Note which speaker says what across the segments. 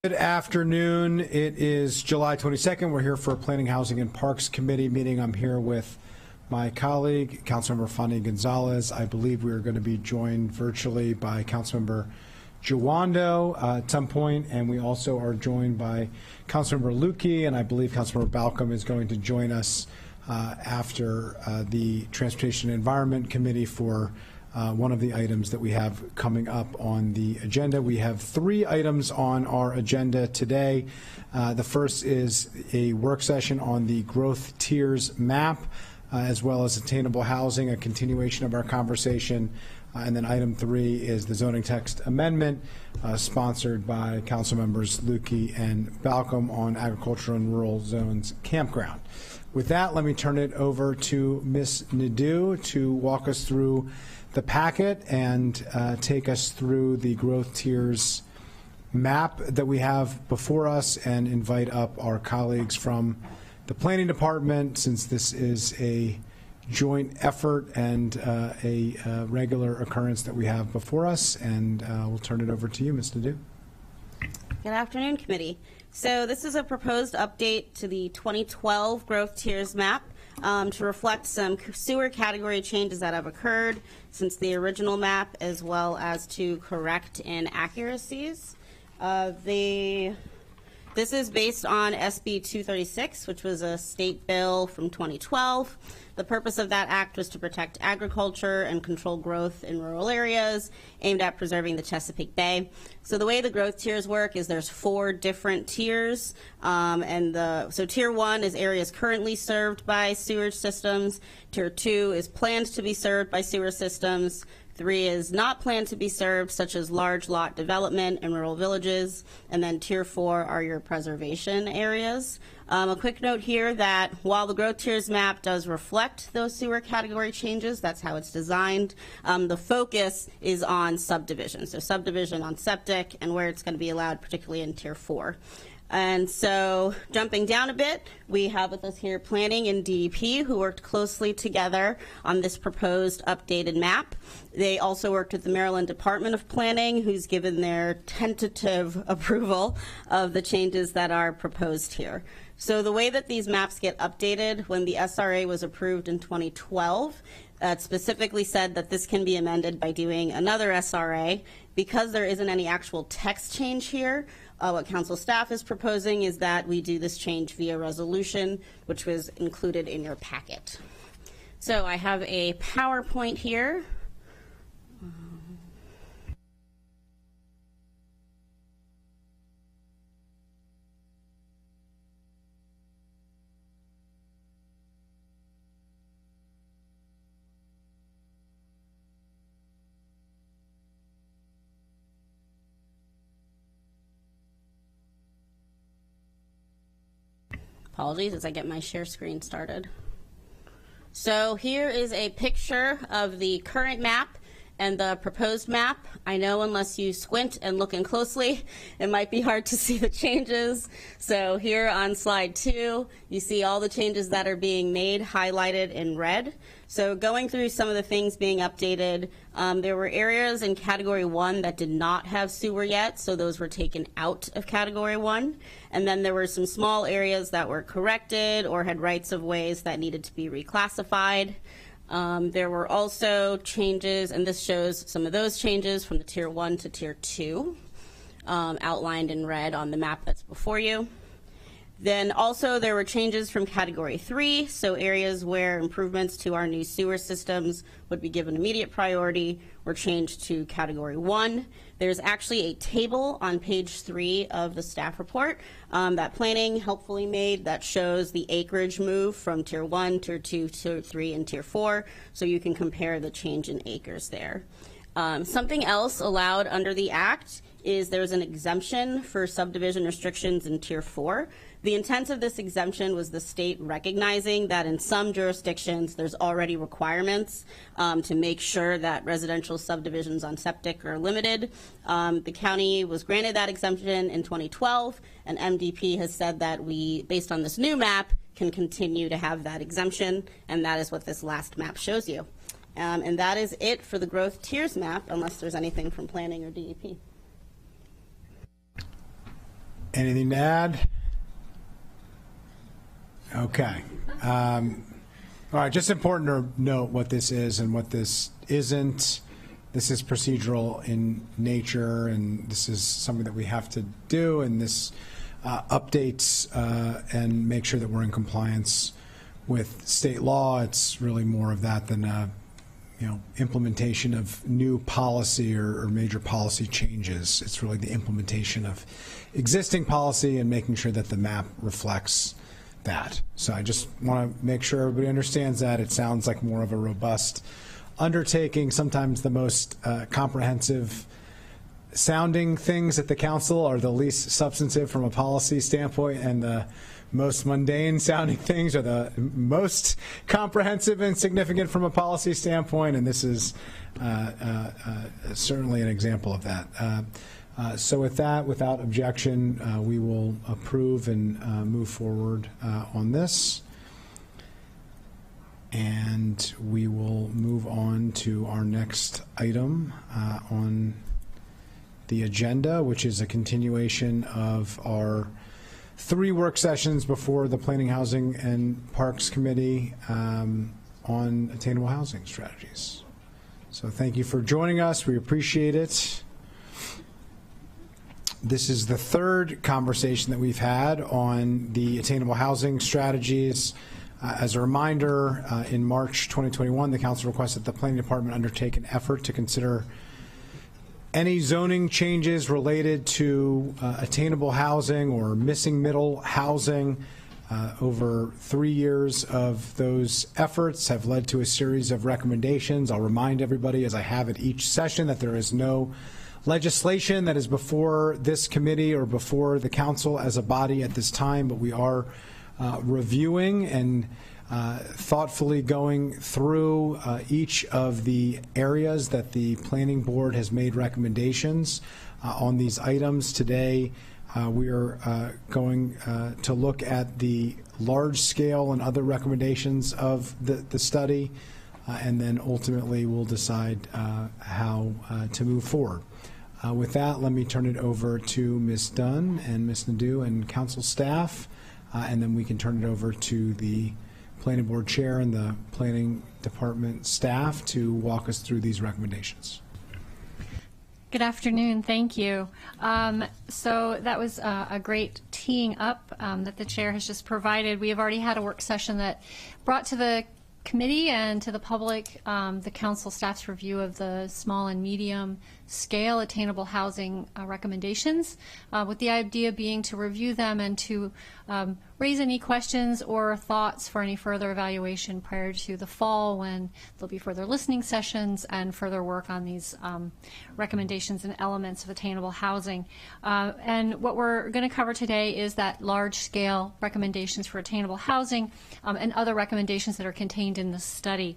Speaker 1: Good afternoon. It is July 22nd. We're here for a Planning, Housing, and Parks Committee meeting. I'm here with my colleague, Councilmember Fanny Gonzalez. I believe we are going to be joined virtually by Councilmember Jawando at some point, and we also are joined by Councilmember Lukey, and I believe Councilmember Balcom is going to join us after the Transportation and Environment Committee for one of the items that we have coming up on the agenda. We have 3 items on our agenda today. The first is a work session on the growth tiers map, as well as attainable housing, a continuation of our conversation. And then item 3 is the zoning text amendment sponsored by Council Members Lukey and Balcom on agricultural and rural zones campground. With that, let me turn it over to Ms. Nadeau to walk us through the packet and take us through the growth tiers map that we have before us, and invite up our colleagues from the planning department, since this is a joint effort and a regular occurrence that we have before us. And we'll turn it over to you, Ms. Nadeau.
Speaker 2: Good afternoon, committee. So this is a proposed update to the 2012 growth tiers map to reflect some sewer category changes that have occurred since the original map, as well as to correct inaccuracies. This is based on SB 236, which was a state bill from 2012. The purpose of that act was to protect agriculture and control growth in rural areas, aimed at preserving the Chesapeake Bay. So the way the growth tiers work is there's 4 different tiers, so tier 1 is areas currently served by sewage systems. Tier 2 is planned to be served by sewer systems. 3 is not planned to be served, such as large lot development in rural villages. And then tier 4 are your preservation areas. A quick note here that while the growth tiers map does reflect those sewer category changes, that's how it's designed, the focus is on subdivision. So subdivision on septic and where it's going to be allowed, particularly in tier 4. And so jumping down a bit, we have with us here planning and DEP, who worked closely together on this proposed updated map. They also worked with the Maryland Department of Planning, who's given their tentative approval of the changes that are proposed here. So the way that these maps get updated, when the SRA was approved in 2012, it specifically said that this can be amended by doing another SRA. Because there isn't any actual text change here, what council staff is proposing is that we do this change via resolution, which was included in your packet. So I have a PowerPoint here. Apologies as I get my share screen started. So here is a picture of the current map and the proposed map. I know unless you squint and look in closely, it might be hard to see the changes. So here on slide 2, you see all the changes that are being made highlighted in red. So going through some of the things being updated, there were areas in category 1 that did not have sewer yet, so those were taken out of category 1. And then there were some small areas that were corrected or had rights of ways that needed to be reclassified. There were also changes, and this shows some of those changes from the tier 1 to tier 2, outlined in red on the map that's before you. Then also there were changes from category 3, so areas where improvements to our new sewer systems would be given immediate priority were changed to category 1. There's actually a table on page 3 of the staff report that planning helpfully made that shows the acreage move from tier 1, tier 2, tier 3, and tier 4, so you can compare the change in acres there. Something else allowed under the Act is there's an exemption for subdivision restrictions in tier 4. The intent of this exemption was the state recognizing that in some jurisdictions there's already requirements to make sure that residential subdivisions on septic are limited. The county was granted that exemption in 2012, and MDP has said that we, based on this new map, can continue to have that exemption, and that is what this last map shows you. And that is it for the growth tiers map, unless there's anything from planning or DEP.
Speaker 1: Anything to add? Okay. All right, just important to note what this is and what this isn't. This is procedural in nature, and this is something that we have to do, and this updates and make sure that we're in compliance with state law. It's really more of that than implementation of new policy or major policy changes. It's really the implementation of existing policy and making sure that the map reflects that. So I just want to make sure everybody understands that. It sounds like more of a robust undertaking. Sometimes the most comprehensive sounding things at the council are the least substantive from a policy standpoint, and the most mundane sounding things are the most comprehensive and significant from a policy standpoint, and this is certainly an example of that. So with that, without objection, we will approve and move forward on this. And we will move on to our next item on the agenda, which is a continuation of our 3 work sessions before the Planning, Housing, and Parks Committee on attainable housing strategies. So thank you for joining us. We appreciate it. This is the 3rd conversation that we've had on the attainable housing strategies. As a reminder, in March 2021, the Council requested the Planning Department undertake an effort to consider any zoning changes related to attainable housing or missing middle housing. Over 3 years of those efforts have led to a series of recommendations. I'll remind everybody, as I have at each session, that there is no legislation that is before this committee or before the council as a body at this time, but we are reviewing and thoughtfully going through each of the areas that the planning board has made recommendations on these items. Today we are going to look at the large scale and other recommendations of the study, and then ultimately we'll decide how to move forward. With that, let me turn it over to Ms. Dunn and Ms. Nadeau and council staff, and then we can turn it over to the planning board chair and the planning department staff to walk us through these recommendations.
Speaker 3: Good afternoon. Thank you. So that was a great teeing up that the chair has just provided. We have already had a work session that brought to the committee and to the public the council staff's review of the small and medium scale attainable housing recommendations, with the idea being to review them and to raise any questions or thoughts for any further evaluation prior to the fall, when there'll be further listening sessions and further work on these recommendations and elements of attainable housing. And what we're going to cover today is that large scale recommendations for attainable housing and other recommendations that are contained in the study.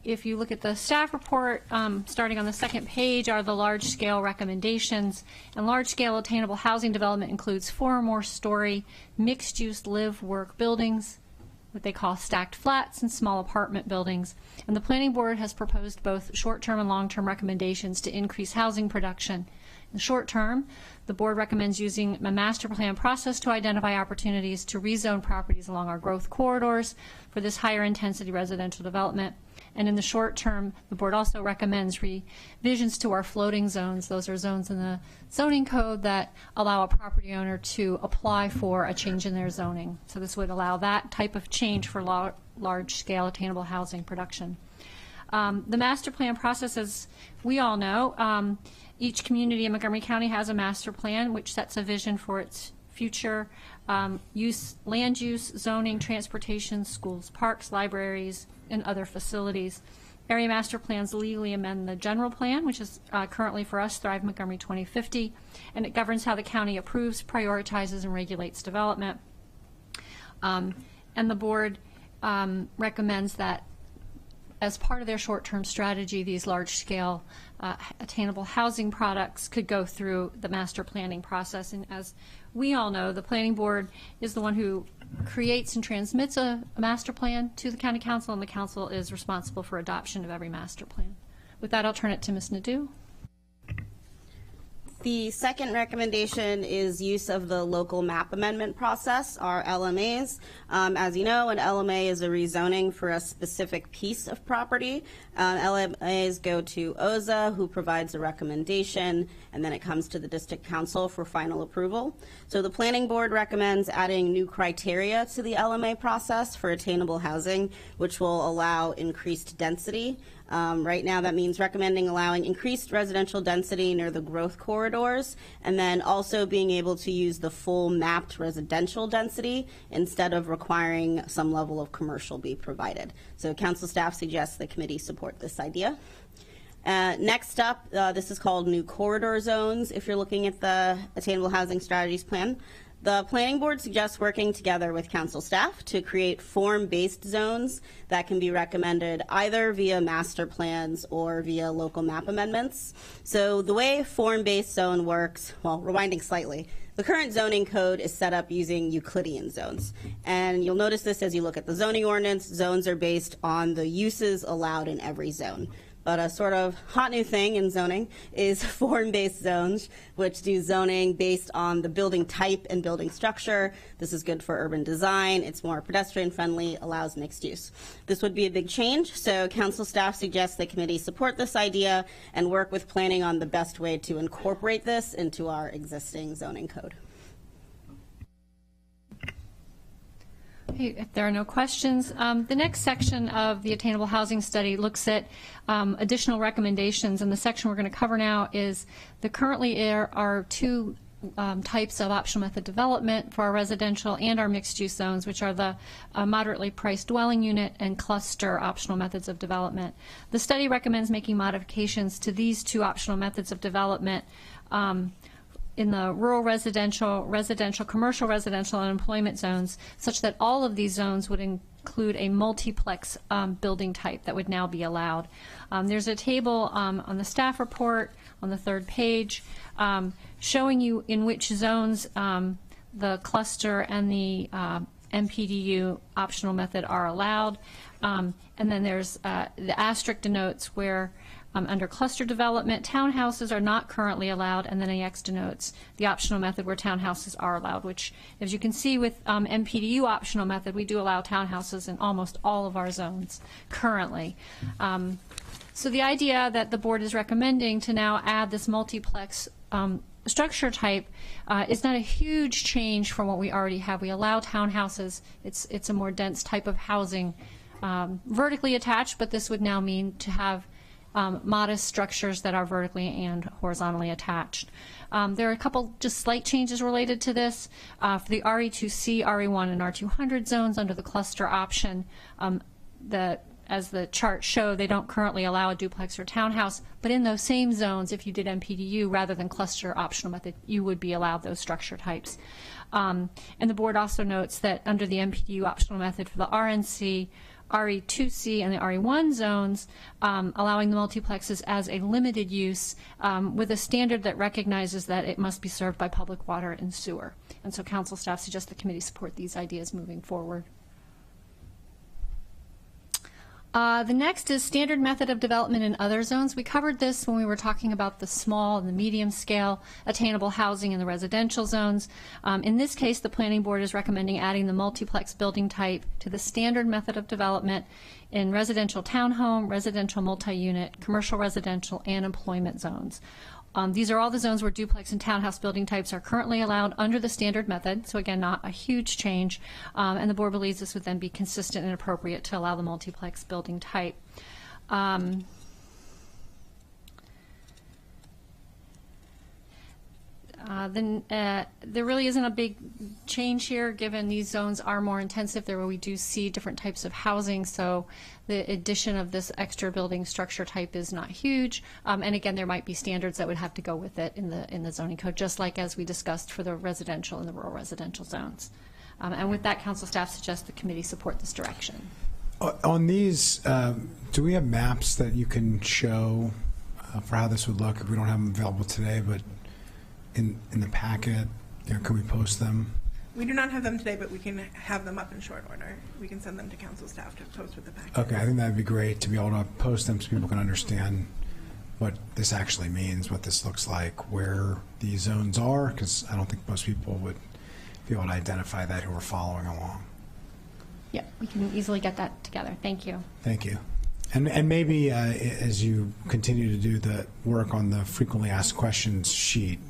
Speaker 3: If you look at the staff report, starting on the 2nd page are the large-scale recommendations. And large-scale attainable housing development includes 4 or more story mixed-use live-work buildings, what they call stacked flats, and small apartment buildings. And the Planning Board has proposed both short-term and long-term recommendations to increase housing production. In the short term, the board recommends using a master plan process to identify opportunities to rezone properties along our growth corridors for this higher intensity residential development. And in the short term, the board also recommends revisions to our floating zones. Those are zones in the zoning code that allow a property owner to apply for a change in their zoning. So this would allow that type of change for large-scale attainable housing production. The master plan process, as we all know, each community in Montgomery County has a master plan which sets a vision for its future use, land use, zoning, transportation, schools, parks, libraries, and other facilities. Area master plans legally amend the general plan, which is currently for us Thrive Montgomery 2050, and it governs how the county approves, prioritizes, and regulates development. And the board recommends that as part of their short-term strategy, these large-scale attainable housing products could go through the master planning process. And as we all know, the planning board is the one who creates and transmits a master plan to the county council, and the council is responsible for adoption of every master plan. With that, I'll turn it to Ms. Nadeau.
Speaker 2: The second recommendation is use of the local map amendment process, our LMAs. As you know, an LMA is a rezoning for a specific piece of property. LMAs go to OZA, who provides a recommendation, and then it comes to the district council for final approval. So the planning board recommends adding new criteria to the LMA process for attainable housing, which will allow increased density. Right now, that means recommending allowing increased residential density near the growth corridors, and then also being able to use the full mapped residential density instead of requiring some level of commercial be provided. So council staff suggests the committee support this idea. Next up, this is called new corridor zones if you're looking at the Attainable Housing Strategies Plan. The planning board suggests working together with council staff to create form-based zones that can be recommended either via master plans or via local map amendments. So the way form-based zone works, well, rewinding slightly, the current zoning code is set up using Euclidean zones. And you'll notice this as you look at the zoning ordinance. Zones are based on the uses allowed in every zone. But a sort of hot new thing in zoning is form-based zones, which do zoning based on the building type and building structure. This is good for urban design. It's more pedestrian-friendly, allows mixed use. This would be a big change, so council staff suggests the committee support this idea and work with planning on the best way to incorporate this into our existing zoning code.
Speaker 3: Okay, if there are no questions, the next section of the Attainable Housing Study looks at additional recommendations, and the section we're going to cover now is currently there are two types of optional method development for our residential and our mixed-use zones, which are the moderately priced dwelling unit and cluster optional methods of development. The study recommends making modifications to these two optional methods of development in the rural residential, commercial residential, and employment zones, such that all of these zones would include a multiplex building type that would now be allowed. There's a table on the staff report on the third page showing you in which zones the cluster and the MPDU optional method are allowed. And then there's the asterisk denotes where under cluster development, townhouses are not currently allowed, and then the X denotes the optional method where townhouses are allowed, which, as you can see with MPDU optional method, we do allow townhouses in almost all of our zones currently. So the idea that the board is recommending to now add this multiplex structure type is not a huge change from what we already have. We allow townhouses. It's a more dense type of housing, vertically attached, but this would now mean to have modest structures that are vertically and horizontally attached. There are a couple just slight changes related to this. For the RE2C, RE1, and R200 zones under the cluster option, as the chart showed, they don't currently allow a duplex or townhouse, but in those same zones, if you did MPDU rather than cluster optional method, you would be allowed those structure types. And the board also notes that under the MPDU optional method for the RNC, RE2C, and the RE1 zones, allowing the multiplexes as a limited use with a standard that recognizes that it must be served by public water and sewer. And so council staff suggests the committee support these ideas moving forward. The next is standard method of development in other zones. We covered this when we were talking about the small and the medium scale attainable housing in the residential zones. In this case, the planning board is recommending adding the multiplex building type to the standard method of development in residential townhome, residential multi-unit, commercial residential, and employment zones. These are all the zones where duplex and townhouse building types are currently allowed under the standard method, so again, not a huge change, and the board believes this would then be consistent and appropriate to allow the multiplex building type. There really isn't a big change here, given these zones are more intensive. There we do see different types of housing, so the addition of this extra building structure type is not huge. And again, there might be standards that would have to go with it in the zoning code, just like as we discussed for the residential and the rural residential zones. And with that, council staff suggests the committee support this direction.
Speaker 1: On these, do we have maps that you can show for how this would look? If we don't have them available today, but in the packet, can we post them?
Speaker 4: We do not have them today, but we can have them up in short order. We can send them to council staff to post with the packet.
Speaker 1: Okay, I think that would be great to be able to post them so people can understand what this actually means, what this looks like, where these zones are, because I don't think most people would be able to identify that who are following along.
Speaker 3: Yeah, we can easily get that together. Thank you.
Speaker 1: Thank you. And maybe as you continue to do the work on the frequently asked questions sheet,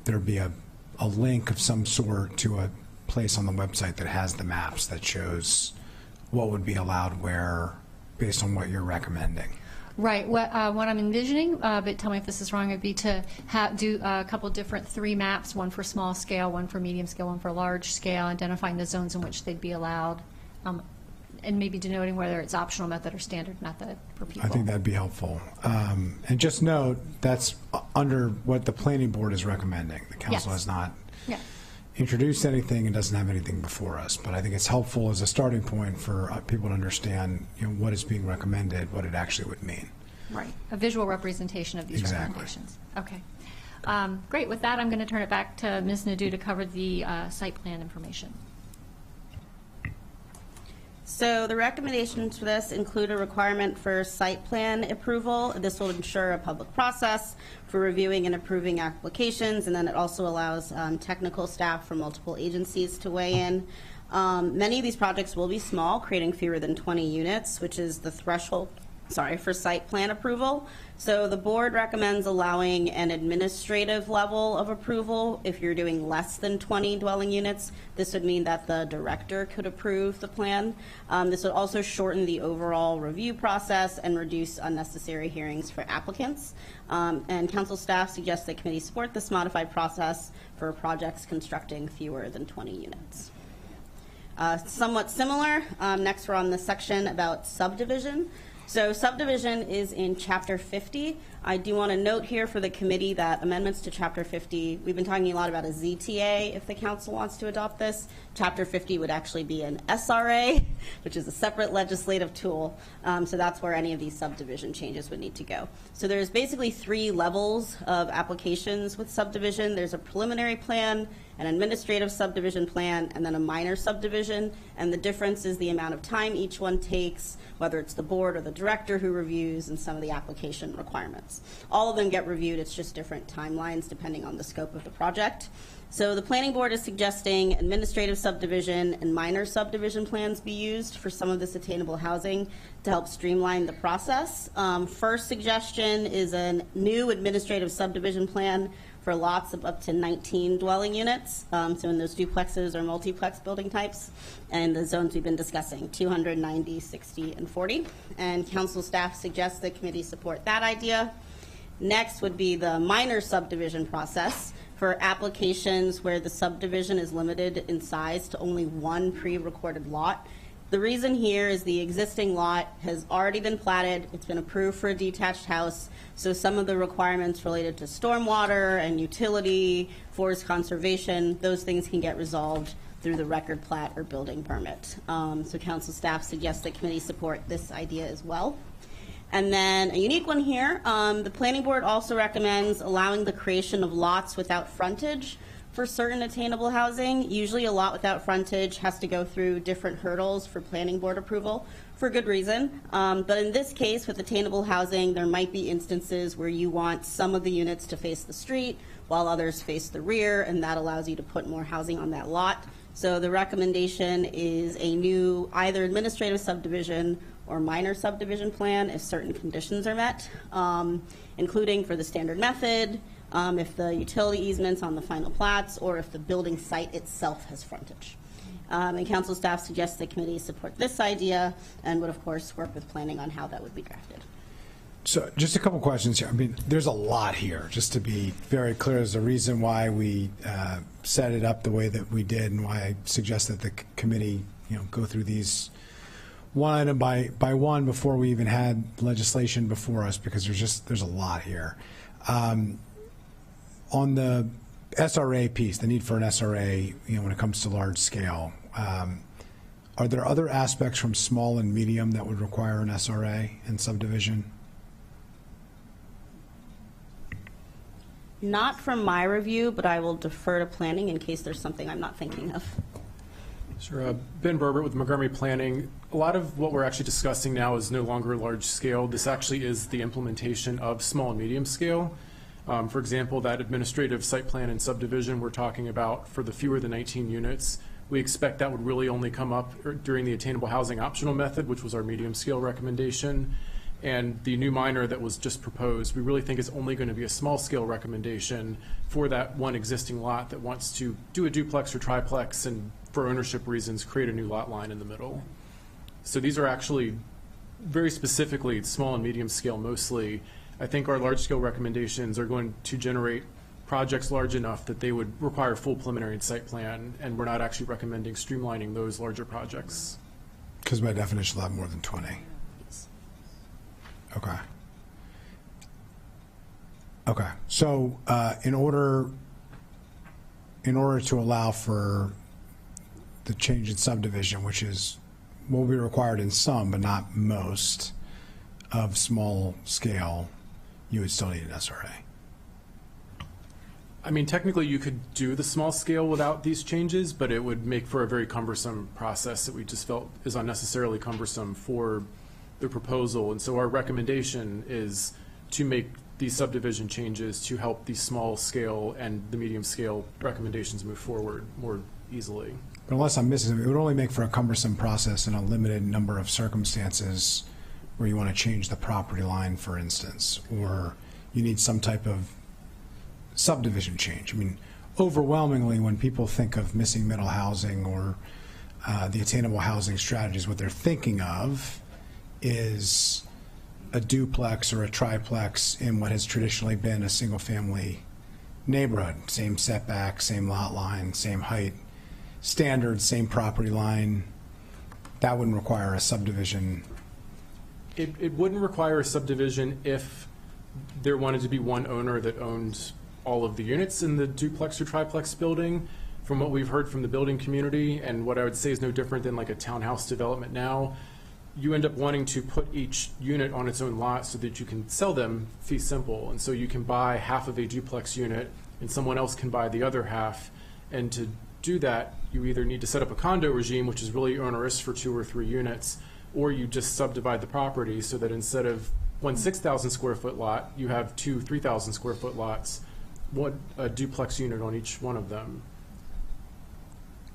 Speaker 1: there'd be a link of some sort to a place on the website that has the maps that shows what would be allowed where based on what you're recommending.
Speaker 3: Right. What I'm envisioning, but tell me if this is wrong, would be to do a couple different 3 maps, one for small scale, one for medium scale, one for large scale, identifying the zones in which they'd be allowed, and maybe denoting whether it's optional method or standard method for people.
Speaker 1: I think that'd be helpful. And just note, that's under what the planning board is recommending. The council
Speaker 3: Yes.
Speaker 1: has not
Speaker 3: Yeah.
Speaker 1: introduced anything and doesn't have anything before us. But I think it's helpful as a starting point for people to understand, what is being recommended, what it actually would mean.
Speaker 3: Right. A visual representation of these
Speaker 1: Exactly.
Speaker 3: recommendations. Okay. Great. With that, I'm going to turn it back to Ms. Nadeau to cover the site plan information.
Speaker 2: So the recommendations for this include a requirement for site plan approval. This will ensure a public process for reviewing and approving applications, and then it also allows technical staff from multiple agencies to weigh in. Many of these projects will be small, creating fewer than 20 units, which is the threshold for site plan approval. So the board recommends allowing an administrative level of approval. If you're doing less than 20 dwelling units, this would mean that the director could approve the plan. This would also shorten the overall review process and reduce unnecessary hearings for applicants. And council staff suggests that committee support this modified process for projects constructing fewer than 20 units. Somewhat similar, next we're on the section about subdivision. So subdivision is in Chapter 50. I do want to note here for the committee that amendments to Chapter 50, we've been talking a lot about a ZTA if the council wants to adopt this. Chapter 50 would actually be an SRA, which is a separate legislative tool. So that's where any of these subdivision changes would need to go. So there's basically 3 levels of applications with subdivision. There's a preliminary plan, an administrative subdivision plan, and then a minor subdivision. And the difference is the amount of time each one takes, whether it's the board or the director who reviews, and some of the application requirements. All of them get reviewed, it's just different timelines depending on the scope of the project. So the planning board is suggesting administrative subdivision and minor subdivision plans be used for some of this attainable housing to help streamline the process. First suggestion is a new administrative subdivision plan for lots of up to 19 dwelling units, so in those duplexes or multiplex building types, and the zones we've been discussing, 200, 90, 60, and 40. And council staff suggests the committee support that idea. Next would be the minor subdivision process for applications where the subdivision is limited in size to only one pre-recorded lot. The reason here is the existing lot has already been platted, it's been approved for a detached house, so some of the requirements related to stormwater and utility, forest conservation, those things can get resolved through the record plat or building permit. So council staff suggests that committee support this idea as well. And then a unique one here, the planning board also recommends allowing the creation of lots without frontage for certain attainable housing. Usually a lot without frontage has to go through different hurdles for planning board approval for good reason. But in this case, with attainable housing, there might be instances where you want some of the units to face the street while others face the rear, and that allows you to put more housing on that lot. So the recommendation is a new either administrative subdivision or minor subdivision plan if certain conditions are met, including for the standard method, if the utility easements on the final plats, or if the building site itself has frontage. And council staff suggests the committee support this idea and would, of course, work with planning on how that would be drafted.
Speaker 1: So just a couple questions here. I mean, there's a lot here. Just to be very clear, there's a reason why we set it up the way that we did, and why I suggest that the committee, go through these one item by one before we even had legislation before us, because there's a lot here. On the SRA piece, the need for an SRA, when it comes to large scale, are there other aspects from small and medium that would require an SRA in subdivision?
Speaker 2: Not from my review, but I will defer to planning in case there's something I'm not thinking of.
Speaker 5: Sure. Ben Berbert with Montgomery Planning. A lot of what we're actually discussing now is no longer large scale. This actually is the implementation of small and medium scale. For example, that administrative site plan and subdivision we're talking about for the fewer than 19 units, we expect that would really only come up during the attainable housing optional method, which was our medium scale recommendation. And the new minor that was just proposed, we really think is only going to be a small scale recommendation for that one existing lot that wants to do a duplex or triplex and for ownership reasons create a new lot line in the middle. So these are actually very specifically small and medium scale mostly. I think our large scale recommendations are going to generate projects large enough that they would require full preliminary and site plan, and we're not actually recommending streamlining those larger projects.
Speaker 1: Because by definition, we'll have more than 20. Okay. Okay. So in order to allow for the change in subdivision, which will be required in some but not most of small scale, you would still need an SRA.
Speaker 5: I mean, technically you could do the small scale without these changes, but it would make for a very cumbersome process that we just felt is unnecessarily cumbersome for the proposal. And so our recommendation is to make these subdivision changes to help the small scale and the medium scale recommendations move forward more easily.
Speaker 1: But unless I'm missing, it would only make for a cumbersome process in a limited number of circumstances where you want to change the property line, for instance, or you need some type of subdivision change. I mean, overwhelmingly, when people think of missing middle housing or the attainable housing strategies, what they're thinking of is a duplex or a triplex in what has traditionally been a single-family neighborhood. Same setback, same lot line, same height, standards, same property line. That wouldn't require a subdivision.
Speaker 5: It wouldn't require a subdivision if there wanted to be one owner that owned all of the units in the duplex or triplex building. From what we've heard from the building community, and what I would say is no different than like a townhouse development now, you end up wanting to put each unit on its own lot so that you can sell them fee simple. And so you can buy half of a duplex unit and someone else can buy the other half. And to do that, you either need to set up a condo regime, which is really onerous for 2 or 3 units, or you just subdivide the property so that instead of one 6,000 square foot lot, you have 2 3,000 square foot lots, a duplex unit on each one of them.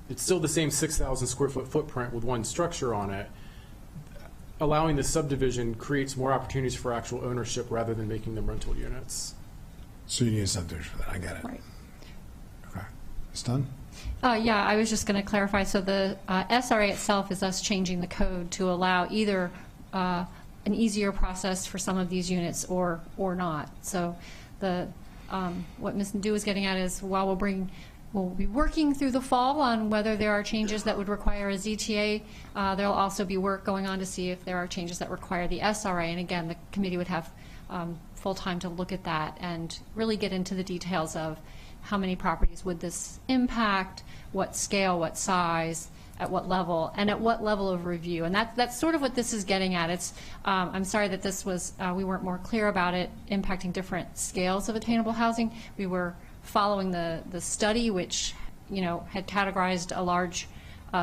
Speaker 5: It's still the same 6,000 square foot footprint with one structure on it. Allowing the subdivision creates more opportunities for actual ownership rather than making them rental units.
Speaker 1: So you need a subdivision for that. I get it.
Speaker 3: Right.
Speaker 1: Okay. It's done?
Speaker 3: Yeah, I was just going to clarify. So the SRA itself is us changing the code to allow either an easier process for some of these units or not. So the what Ms. Ndu is getting at is while we'll be working through the fall on whether there are changes that would require a ZTA. There'll also be work going on to see if there are changes that require the SRA. And again, the committee would have full time to look at that and really get into the details of how many properties would this impact, what scale, what size, at what level, and at what level of review. And that's sort of what this is getting at. It's, I'm sorry that this was, we weren't more clear about it impacting different scales of attainable housing. We were following the study, which had categorized a large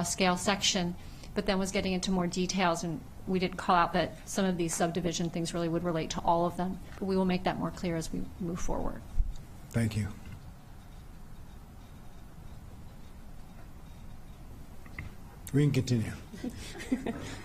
Speaker 3: scale section, but then was getting into more details, and we didn't call out that some of these subdivision things really would relate to all of them. But we will make that more clear as we move forward.
Speaker 1: Thank you. We can continue.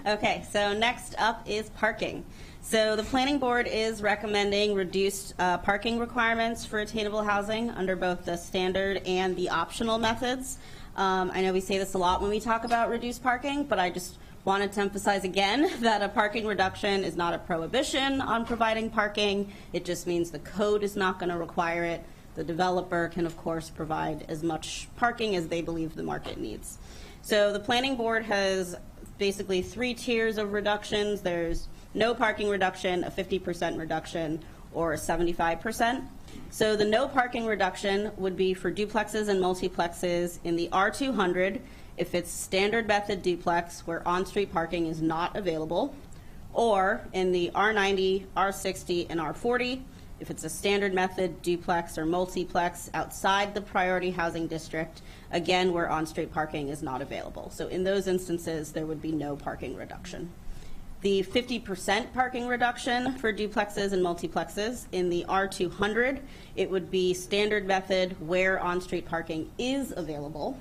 Speaker 2: Okay, so next up is parking. So the planning board is recommending reduced parking requirements for attainable housing under both the standard and the optional methods. I know we say this a lot when we talk about reduced parking, but I just wanted to emphasize again that a parking reduction is not a prohibition on providing parking. It just means the code is not going to require it. The developer can, of course, provide as much parking as they believe the market needs. So the planning board has basically 3 tiers of reductions. There's no parking reduction, a 50% reduction, or a 75%. So the no parking reduction would be for duplexes and multiplexes in the R200 if it's standard method duplex where on-street parking is not available, or in the R90, R60, and R40 If it's a standard method, duplex, or multiplex outside the priority housing district, again, where on-street parking is not available. So in those instances, there would be no parking reduction. The 50% parking reduction for duplexes and multiplexes, in the R200, it would be standard method where on-street parking is available.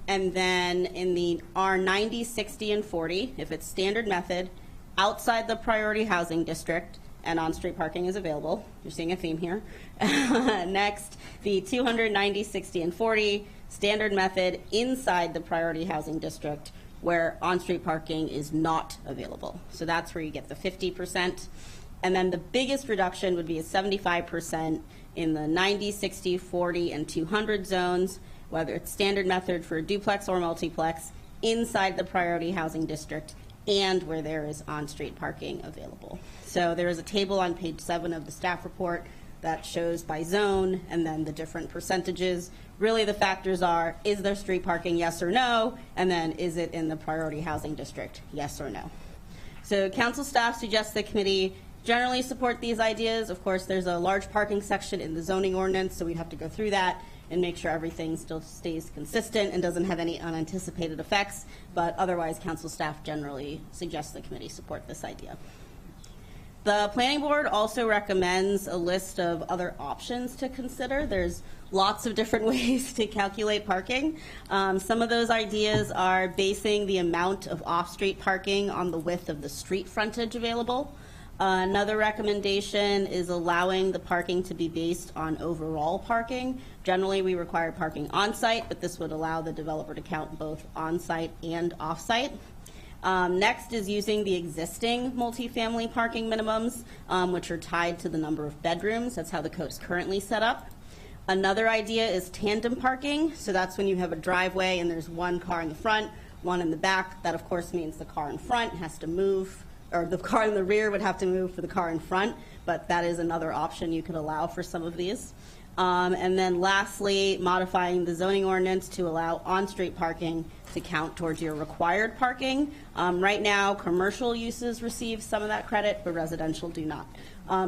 Speaker 2: And then in the R90, 60, and 40, if it's standard method outside the priority housing district and on-street parking is available, you're seeing a theme here. Next, the 200, 90, 60, and 40, standard method inside the priority housing district where on-street parking is not available. So that's where you get the 50%. And then the biggest reduction would be a 75% in the 90, 60, 40, and 200 zones, whether it's standard method for a duplex or multiplex, inside the priority housing district and where there is on-street parking available. So there is a table on page 7 of the staff report that shows by zone and then the different percentages. Really the factors are, is there street parking, yes or no, and then is it in the priority housing district, yes or no. So council staff suggests the committee generally support these ideas. Of course, there's a large parking section in the zoning ordinance, so we'd have to go through that and make sure everything still stays consistent and doesn't have any unanticipated effects. But otherwise, council staff generally suggests the committee support this idea. The planning board also recommends a list of other options to consider. There's lots of different ways to calculate parking. Some of those ideas are basing the amount of off-street parking on the width of the street frontage available. Another recommendation is allowing the parking to be based on overall parking. Generally, we require parking on-site, but this would allow the developer to count both on-site and off-site. Next is using the existing multifamily parking minimums, which are tied to the number of bedrooms. That's how the code is currently set up. Another idea is tandem parking. So that's when you have a driveway and there's one car in the front, one in the back. That, of course, means the car in front has to move, or the car in the rear would have to move for the car in front, but that is another option you could allow for some of these. And then lastly, modifying the zoning ordinance to allow on-street parking to count towards your required parking. Right now, commercial uses receive some of that credit, but residential do not.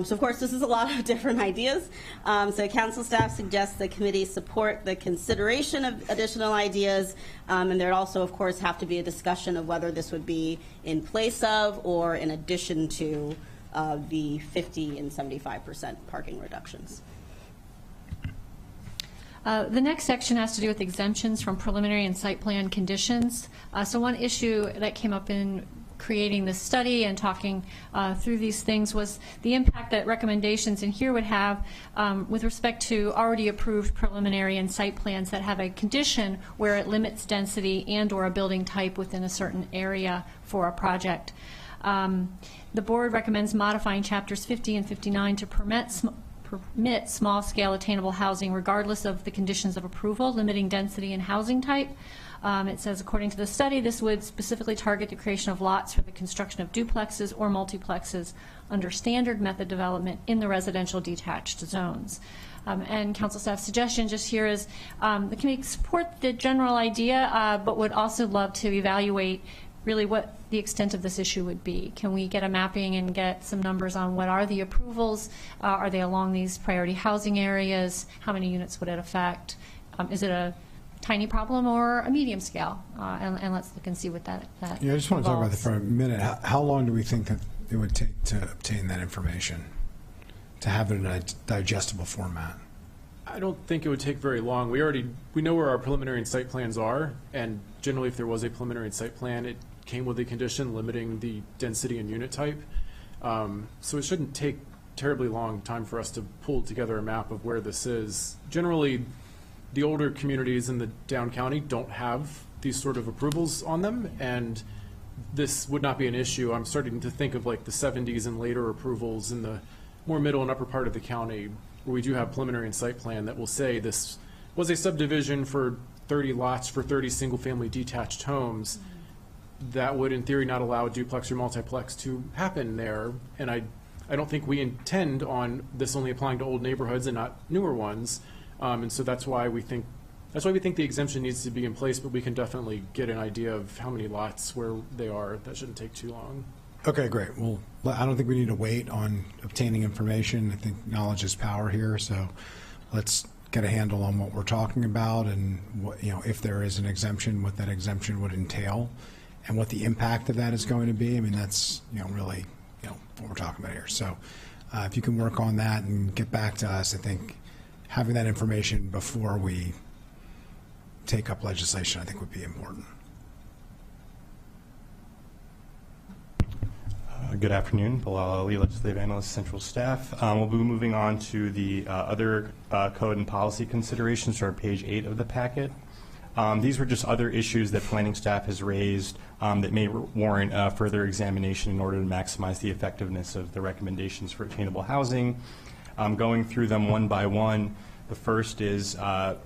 Speaker 2: So of course, this is a lot of different ideas. So council staff suggests the committee support the consideration of additional ideas, and there also, of course, have to be a discussion of whether this would be in place of or in addition to the 50 and 75% parking reductions.
Speaker 3: The next section has to do with exemptions from preliminary and site plan conditions. So one issue that came up in creating this study and talking through these things was the impact that recommendations in here would have with respect to already approved preliminary and site plans that have a condition where it limits density and or a building type within a certain area for a project. The board recommends modifying chapters 50 and 59 to permit small-scale attainable housing regardless of the conditions of approval, limiting density and housing type. It says, according to the study, this would specifically target the creation of lots for the construction of duplexes or multiplexes under standard method development in the residential detached zones. And council staff suggestion just here is the committee support the general idea, but would also love to evaluate really what the extent of this issue would be. Can we get a mapping and get some numbers on what are the approvals? Are they along these priority housing areas? How many units would it affect? Is it a tiny problem or a medium scale? And let's look and see what that
Speaker 1: Yeah, I just want to talk about that
Speaker 3: involves.
Speaker 1: for a minute. How long do we think that it would take to obtain that information, to have it in a digestible format?
Speaker 5: I don't think it would take very long. We know where our preliminary and site plans are, and generally if there was a preliminary and site plan, it came with a condition limiting the density and unit type. So it shouldn't take terribly long time for us to pull together a map of where this is. Generally, the older communities in the down county don't have these sort of approvals on them, and this would not be an issue. I'm starting to think of like the 70s and later approvals in the more middle and upper part of the county, where we do have preliminary and site plan that will say this was a subdivision for 30 lots for 30 single-family detached homes. That would, in theory, not allow a duplex or multiplex to happen there. And I don't think we intend on this only applying to old neighborhoods and not newer ones. And so that's why we think the exemption needs to be in place. But we can definitely get an idea of how many lots where they are. That shouldn't take too long.
Speaker 1: Okay, great. Well, I don't think we need to wait on obtaining information. I think knowledge is power here, so let's get a handle on what we're talking about and what, if there is an exemption, what that exemption would entail and what the impact of that is going to be. I mean, that's, really, what we're talking about here. So if you can work on that and get back to us, I think having that information before we take up legislation, I think would be important.
Speaker 6: Good afternoon, Bilal Ali, Legislative Analyst, Central Staff. We'll be moving on to the other code and policy considerations, or page 8 of the packet. These were just other issues that planning staff has raised that may warrant further examination in order to maximize the effectiveness of the recommendations for attainable housing. Going through them one by one, the first is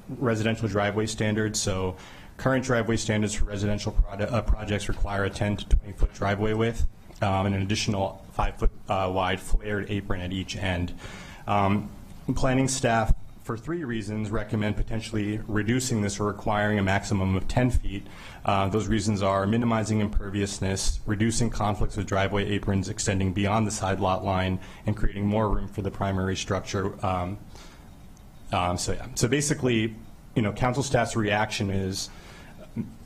Speaker 6: residential driveway standards. So current driveway standards for residential projects require a 10 to 20-foot driveway width. And an additional 5-foot wide flared apron at each end. Planning staff, for 3 reasons, recommend potentially reducing this or requiring a maximum of 10 feet. Those reasons are minimizing imperviousness, reducing conflicts with driveway aprons extending beyond the side lot line, and creating more room for the primary structure. So basically, council staff's reaction is,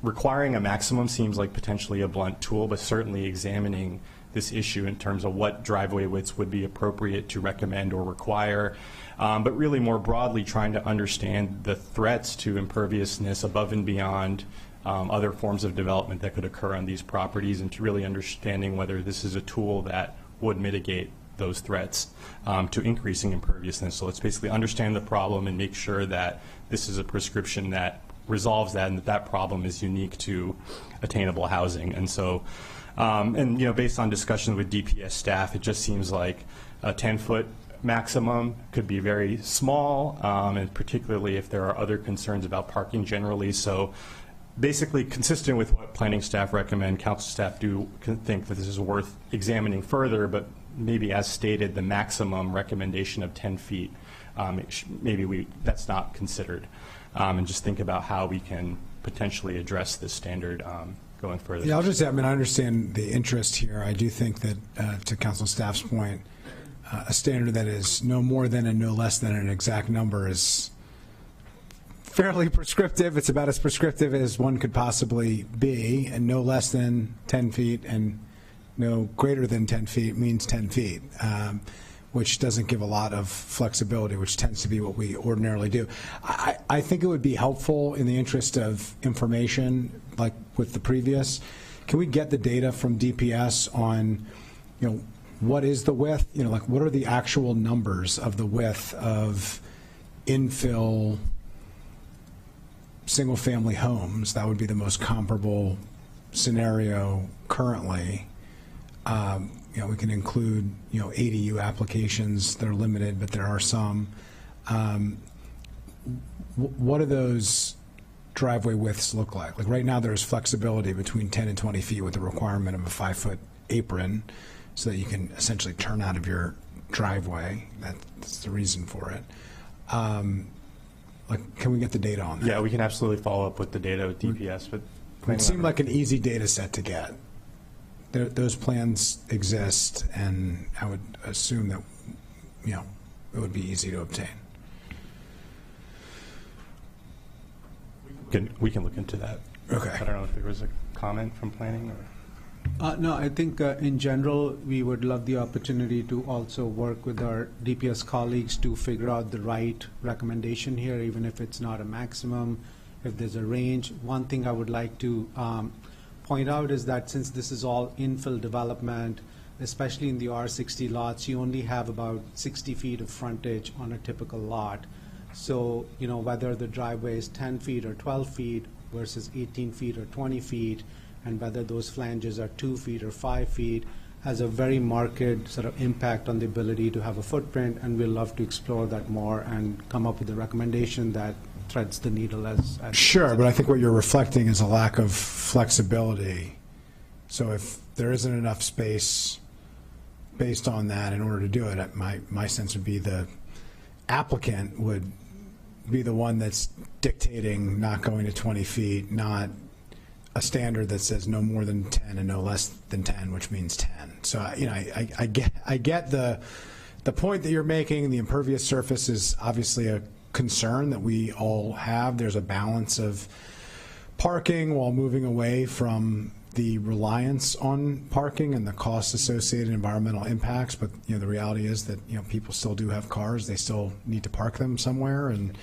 Speaker 6: requiring a maximum seems like potentially a blunt tool, but certainly examining this issue in terms of what driveway widths would be appropriate to recommend or require, but really more broadly trying to understand the threats to imperviousness above and beyond other forms of development that could occur on these properties, and to really understanding whether this is a tool that would mitigate those threats to increasing imperviousness. So let's basically understand the problem and make sure that this is a prescription that resolves that, and that problem is unique to attainable housing. And so, based on discussions with DPS staff, it just seems like a 10-foot maximum could be very small, and particularly if there are other concerns about parking generally. So basically, consistent with what planning staff recommend, council staff do think that this is worth examining further, but maybe as stated, the maximum recommendation of 10 feet, that's not considered. And just think about how we can potentially address this standard going further.
Speaker 1: Yeah, I'll just say, I understand the interest here. I do think that, to council staff's point, a standard that is no more than and no less than an exact number is fairly prescriptive. It's about as prescriptive as one could possibly be, and no less than 10 feet and no greater than 10 feet means 10 feet. Which doesn't give a lot of flexibility, which tends to be what we ordinarily do. I think it would be helpful in the interest of information, like with the previous. Can we get the data from DPS on, what is the width? Like what are the actual numbers of the width of infill single-family homes? That would be the most comparable scenario currently. We can include, ADU applications. They're limited, but there are some. What do those driveway widths look like? Like right now, there's flexibility between 10 and 20 feet with the requirement of a 5-foot apron, so that you can essentially turn out of your driveway. That's the reason for it. Can we get the data on that?
Speaker 6: Yeah, we can absolutely follow up with the data with DPS, but
Speaker 1: it seemed like an easy data set to get. Those plans exist, and I would assume that, it would be easy to obtain.
Speaker 6: We can look into that.
Speaker 1: Okay.
Speaker 6: I don't know if there was a comment from planning or.
Speaker 7: No, I think in general, we would love the opportunity to also work with our DPS colleagues to figure out the right recommendation here, even if it's not a maximum, if there's a range. One thing I would like to point out is that since this is all infill development, especially in the R60 lots, you only have about 60 feet of frontage on a typical lot. So, whether the driveway is 10 feet or 12 feet versus 18 feet or 20 feet, and whether those flanges are 2 feet or 5 feet, has a very marked sort of impact on the ability to have a footprint, and we'd love to explore that more and come up with a recommendation that threads the needle as
Speaker 1: Sure, but I think what you're reflecting is a lack of flexibility. So if there isn't enough space based on that in order to do it, my sense would be the applicant would be the one that's dictating not going to 20 feet, not a standard that says no more than 10 and no less than 10, which means 10. So, I get the point that you're making. The impervious surface is obviously a concern that we all have. There's a balance of parking while moving away from the reliance on parking and the costs associated environmental impacts. But, the reality is that, people still do have cars. They still need to park them somewhere. And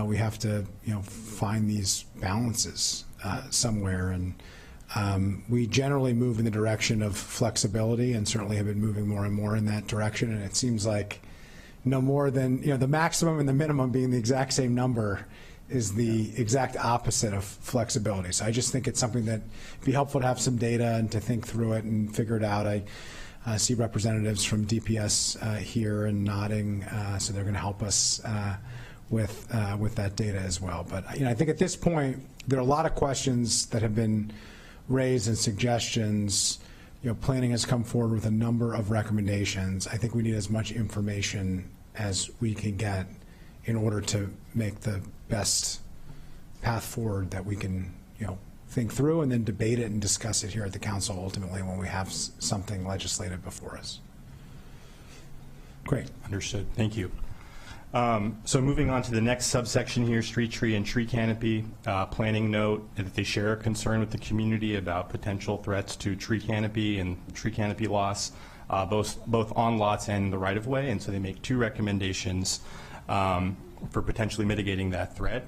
Speaker 1: we have to, find these balances somewhere. And we generally move in the direction of flexibility, and certainly have been moving more and more in that direction. And it seems like no more than, the maximum and the minimum being the exact same number is the exact opposite of flexibility. So I just think it's something that would be helpful to have some data and to think through it and figure it out. I see representatives from DPS here and nodding, so they're going to help us with that data as well. But I think at this point there are a lot of questions that have been raised and suggestions. Planning has come forward with a number of recommendations. I think we need as much information as we can get in order to make the best path forward that we can, think through and then debate it and discuss it here at the council ultimately when we have something legislative before us. Great.
Speaker 6: Understood. Thank you. So moving on to the next subsection here, street tree and tree canopy. Planning note that they share a concern with the community about potential threats to tree canopy and tree canopy loss, both on lots and the right-of-way, and so they make 2 recommendations for potentially mitigating that threat.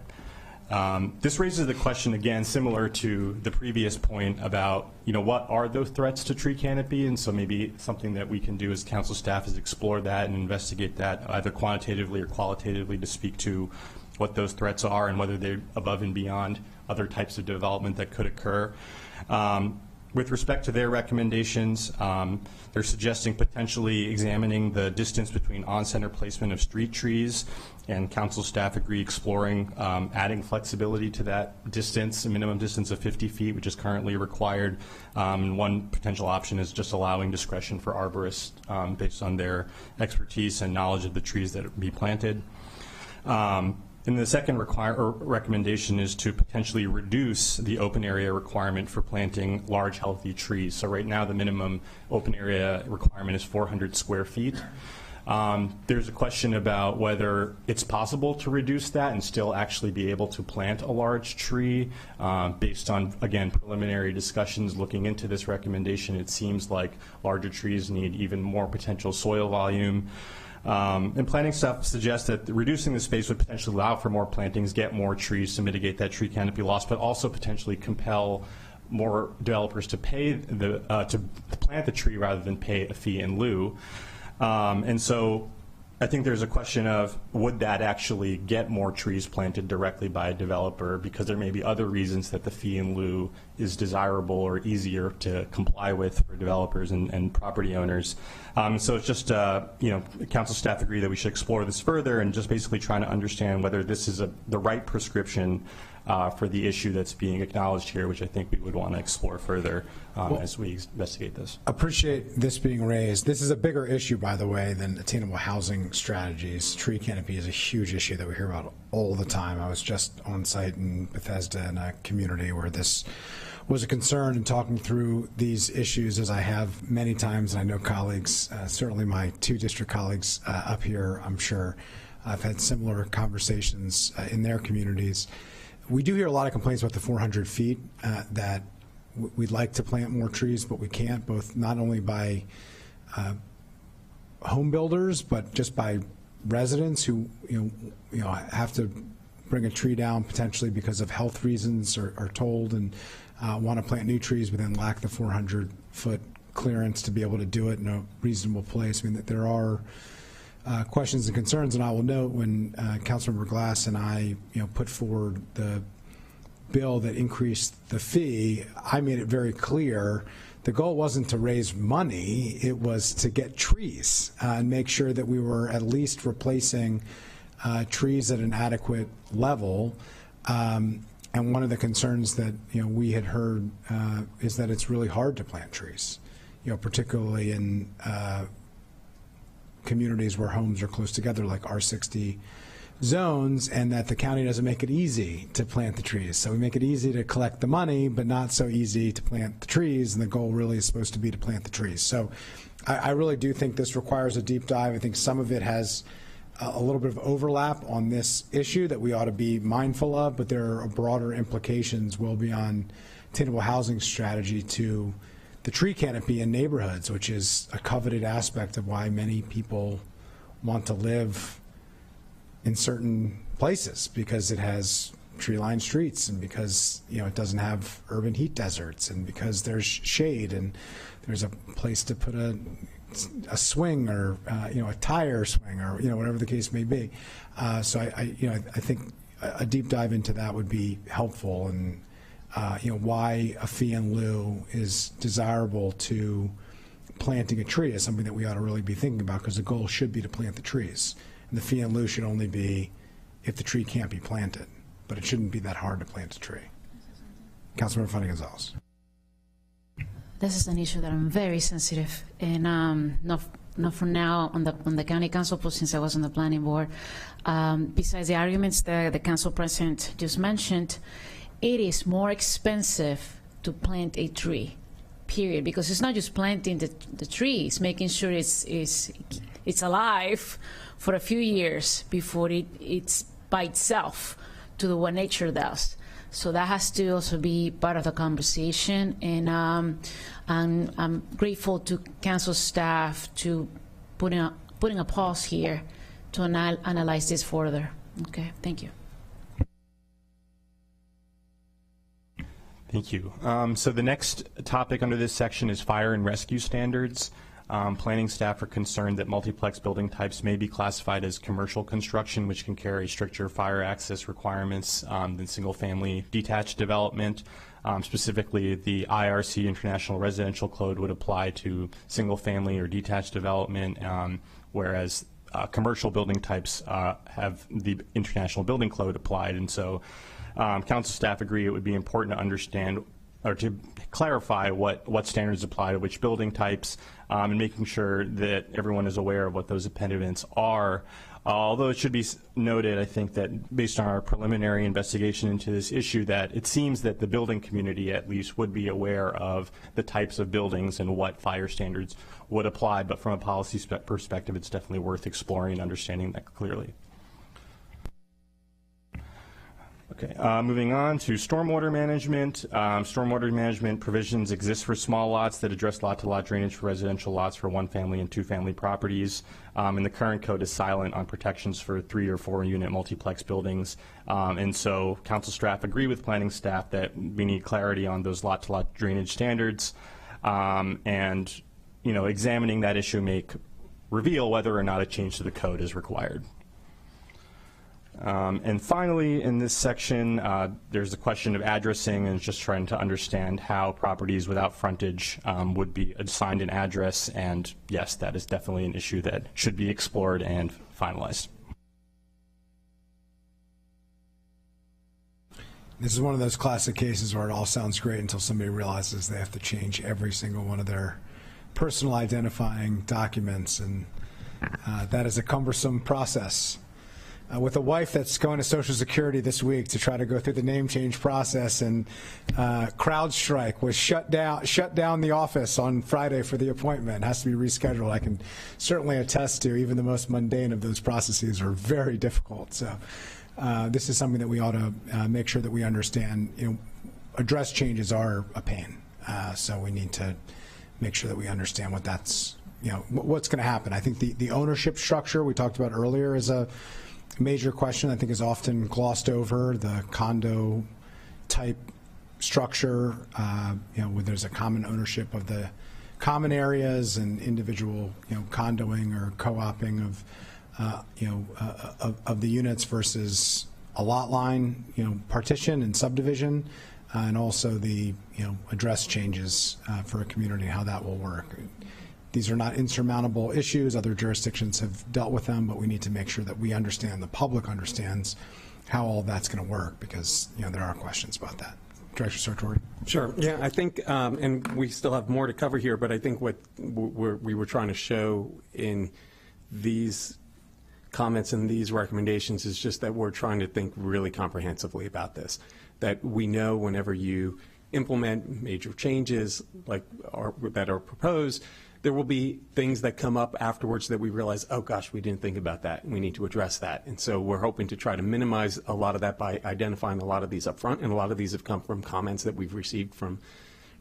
Speaker 6: This raises the question, again, similar to the previous point about, what are those threats to tree canopy? And so maybe something that we can do as council staff is explore that and investigate that either quantitatively or qualitatively to speak to what those threats are and whether they're above and beyond other types of development that could occur. With respect to their recommendations, they're suggesting potentially examining the distance between on-center placement of street trees, and council staff agree exploring adding flexibility to that distance, a minimum distance of 50 feet, which is currently required. And one potential option is just allowing discretion for arborists based on their expertise and knowledge of the trees that be planted. And the second recommendation is to potentially reduce the open area requirement for planting large, healthy trees. So right now, the minimum open area requirement is 400 square feet. There's a question about whether it's possible to reduce that and still actually be able to plant a large tree. Based on, again, preliminary discussions looking into this recommendation, it seems like larger trees need even more potential soil volume. And planning staff suggests that reducing the space would potentially allow for more plantings, get more trees to mitigate that tree canopy loss, but also potentially compel more developers to pay to plant the tree rather than pay a fee in lieu. And so I think there's a question of would that actually get more trees planted directly by a developer, because there may be other reasons that the fee in lieu is desirable or easier to comply with for developers and property owners. So it's just, council staff agree that we should explore this further and just basically trying to understand whether this is the right prescription for the issue that's being acknowledged here, which I think we would want to explore further as we investigate this.
Speaker 1: Appreciate this being raised. This is a bigger issue, by the way, than attainable housing strategies. Tree canopy is a huge issue that we hear about all the time. I was just on site in Bethesda in a community where this was a concern, and talking through these issues, as I have many times, and I know colleagues, certainly my 2 district colleagues up here, I'm sure, I've had similar conversations in their communities. We do hear a lot of complaints about the 400 feet that we'd like to plant more trees, but we can't, both not only by home builders, but just by residents who have to bring a tree down potentially because of health reasons, or are told and want to plant new trees, but then lack the 400-foot clearance to be able to do it in a reasonable place. I mean, that there are questions and concerns, and I will note when Councilmember Glass and I, put forward the bill that increased the fee, I made it very clear the goal wasn't to raise money, it was to get trees and make sure that we were at least replacing trees at an adequate level. And one of the concerns that we had heard is that it's really hard to plant trees, particularly in communities where homes are close together, like R60 zones, and that the county doesn't make it easy to plant the trees. So we make it easy to collect the money, but not so easy to plant the trees, and the goal really is supposed to be to plant the trees. So I really do think this requires a deep dive. I think some of it has a little bit of overlap on this issue that we ought to be mindful of, but there are broader implications well beyond attainable housing strategy to the tree canopy in neighborhoods, which is a coveted aspect of why many people want to live in certain places, because it has tree-lined streets, and because it doesn't have urban heat deserts, and because there's shade, and there's a place to put a swing, or a tire swing, or whatever the case may be. So I think a deep dive into that would be helpful, and why a fee in lieu is desirable to planting a tree is something that we ought to really be thinking about, because the goal should be to plant the trees. And the fee in lieu should only be if the tree can't be planted, but it shouldn't be that hard to plant a tree. Councilmember Fanny Gonzalez.
Speaker 8: This is an issue that I'm very sensitive, and not for now on the county council, but since I was on the planning board. Besides the arguments that the council president just mentioned, it is more expensive to plant a tree, period, because it's not just planting the tree, it's making sure it's alive for a few years before it's by itself to do what nature does. So that has to also be part of the conversation, and I'm grateful to council staff to putting a pause here to analyze this further. Okay, thank you.
Speaker 6: Thank you. So the next topic under this section is fire and rescue standards. Planning staff are concerned that multiplex building types may be classified as commercial construction, which can carry stricter fire access requirements than single-family detached development. Specifically, the IRC International Residential Code would apply to single-family or detached development, whereas commercial building types have the International Building Code applied. And so council staff agree it would be important to understand or to clarify what standards apply to which building types, and making sure that everyone is aware of what those impediments are. Although it should be noted, I think that based on our preliminary investigation into this issue, that it seems that the building community at least would be aware of the types of buildings and what fire standards would apply, but from a policy perspective, it's definitely worth exploring and understanding that clearly. Okay, moving on to stormwater management. Stormwater management provisions exist for small lots that address lot-to-lot drainage for residential lots for one-family and two-family properties. And the current code is silent on protections for 3 or 4 unit multiplex buildings. And so council staff agree with planning staff that we need clarity on those lot-to-lot drainage standards. And examining that issue may reveal whether or not a change to the code is required. And finally, in this section, there's the question of addressing, and just trying to understand how properties without frontage would be assigned an address. And yes, that is definitely an issue that should be explored and finalized.
Speaker 1: This is one of those classic cases where it all sounds great until somebody realizes they have to change every single one of their personal identifying documents, and that is a cumbersome process. With a wife that's going to Social Security this week to try to go through the name change process, and CrowdStrike was shut down the office on Friday for the appointment. It has to be rescheduled. I can certainly attest to even the most mundane of those processes are very difficult. So this is something that we ought to make sure that we understand. Address changes are a pain, so we need to make sure that we understand what that's what's going to happen. I think the ownership structure we talked about earlier is a major question. I think is often glossed over. The condo type structure, where there's a common ownership of the common areas and individual, condoing or co-oping of the units versus a lot line, partition and subdivision, and also the address changes for a community, how that will work. These are not insurmountable issues. Other jurisdictions have dealt with them, but we need to make sure that we understand, the public understands how all that's going to work, because there are questions about that. Director Sartori.
Speaker 9: Sure. Yeah, I think, and we still have more to cover here, but I think what we were trying to show in these comments in these recommendations is just that we're trying to think really comprehensively about this. That we know whenever you implement major changes that are proposed, there will be things that come up afterwards that we realize, oh gosh, we didn't think about that, and we need to address that. And so we're hoping to try to minimize a lot of that by identifying a lot of these up front, and a lot of these have come from comments that we've received from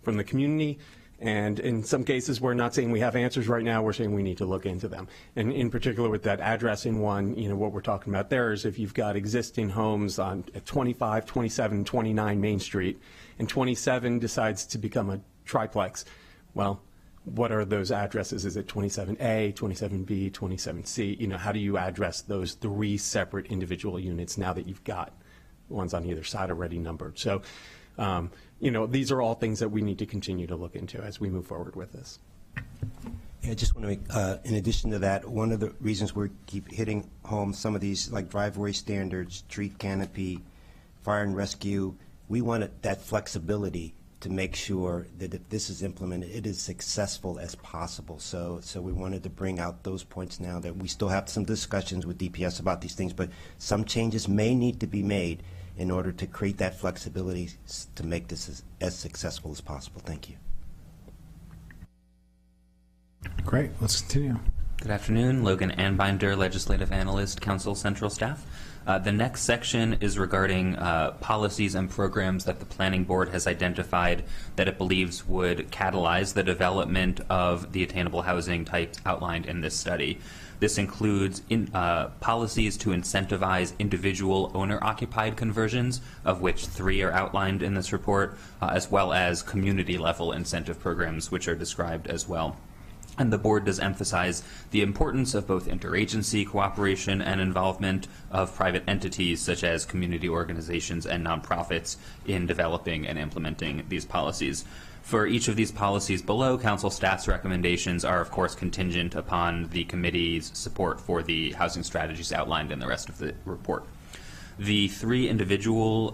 Speaker 9: the community. And in some cases, we're not saying we have answers right now, we're saying we need to look into them. And in particular with that addressing one, what we're talking about there is if you've got existing homes on at 25, 27, 29 Main Street, and 27 decides to become a triplex, well, what are those addresses? Is it 27A, 27B, 27C? How do you address those 3 separate individual units now that you've got ones on either side already numbered? So, these are all things that we need to continue to look into as we move forward with this.
Speaker 10: Yeah, I just want to make, in addition to that, one of the reasons we keep hitting home some of these, like driveway standards, tree canopy, fire and rescue, we want that flexibility to make sure that if this is implemented, it is successful as possible. So we wanted to bring out those points now that we still have some discussions with DPS about these things, but some changes may need to be made in order to create that flexibility to make this as successful as possible. Thank you.
Speaker 1: Great, let's continue.
Speaker 11: Good afternoon, Logan Anbinder, Legislative Analyst, Council Central Staff. The next section is regarding policies and programs that the Planning Board has identified that it believes would catalyze the development of the attainable housing types outlined in this study. This includes policies to incentivize individual owner-occupied conversions, of which 3 are outlined in this report, as well as community-level incentive programs, which are described as well. And the board does emphasize the importance of both interagency cooperation and involvement of private entities such as community organizations and nonprofits in developing and implementing these policies. For each of these policies below, council staff's recommendations are of course contingent upon the committee's support for the housing strategies outlined in the rest of the report. The 3 individual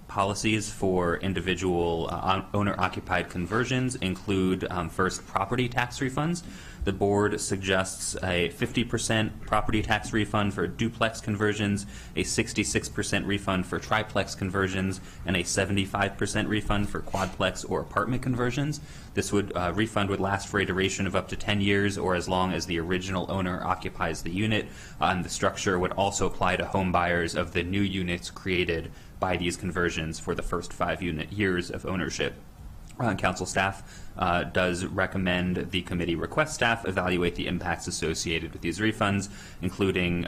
Speaker 11: policies for individual owner-occupied conversions include first, property tax refunds. The board suggests a 50% property tax refund for duplex conversions, a 66% refund for triplex conversions, and a 75% refund for quadplex or apartment conversions. This refund would last for a duration of up to 10 years or as long as the original owner occupies the unit. And the structure would also apply to home buyers of the new units created by these conversions for the first 5 years of ownership. Council staff does recommend the committee request staff evaluate the impacts associated with these refunds, including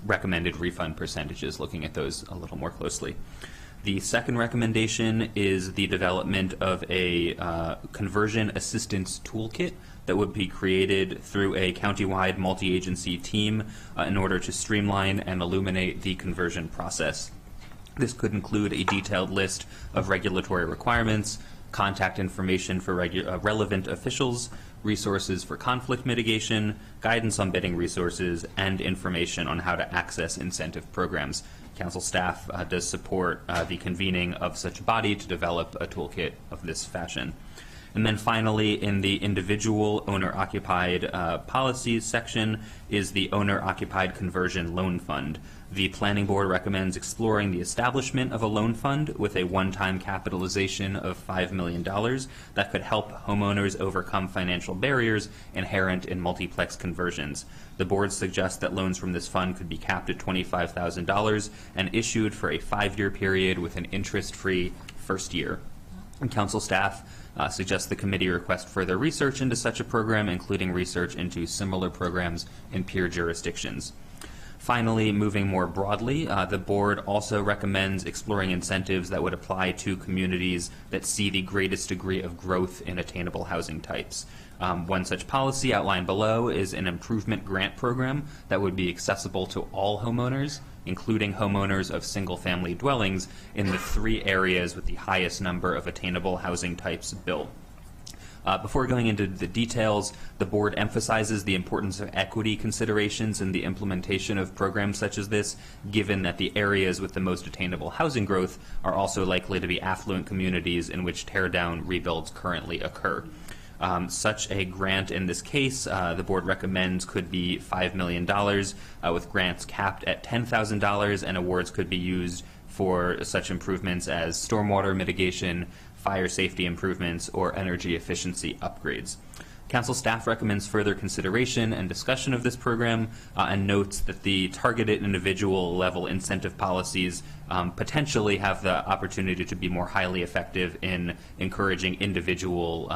Speaker 11: recommended refund percentages, looking at those a little more closely. The second recommendation is the development of a conversion assistance toolkit that would be created through a countywide multi-agency team in order to streamline and illuminate the conversion process. This could include a detailed list of regulatory requirements, contact information for relevant officials, resources for conflict mitigation, guidance on bidding resources, and information on how to access incentive programs. Council staff does support the convening of such a body to develop a toolkit of this fashion. And then finally, in the individual owner-occupied policies section is the owner-occupied conversion loan fund. The Planning Board recommends exploring the establishment of a loan fund with a one-time capitalization of $5 million that could help homeowners overcome financial barriers inherent in multiplex conversions. The board suggests that loans from this fund could be capped at $25,000 and issued for a 5-year period with an interest-free first year. And council staff suggests the committee request further research into such a program, including research into similar programs in peer jurisdictions. Finally, moving more broadly, the board also recommends exploring incentives that would apply to communities that see the greatest degree of growth in attainable housing types. One such policy outlined below is an improvement grant program that would be accessible to all homeowners, including homeowners of single-family dwellings in the 3 areas with the highest number of attainable housing types built. Before going into the details, the board emphasizes the importance of equity considerations in the implementation of programs such as this, given that the areas with the most attainable housing growth are also likely to be affluent communities in which tear-down rebuilds currently occur. Such a grant in this case, the board recommends, could be $5 million, with grants capped at $10,000, and awards could be used for such improvements as stormwater mitigation, fire safety improvements, or energy efficiency upgrades. Council staff recommends further consideration and discussion of this program and notes that the targeted individual level incentive policies potentially have the opportunity to be more highly effective in encouraging individual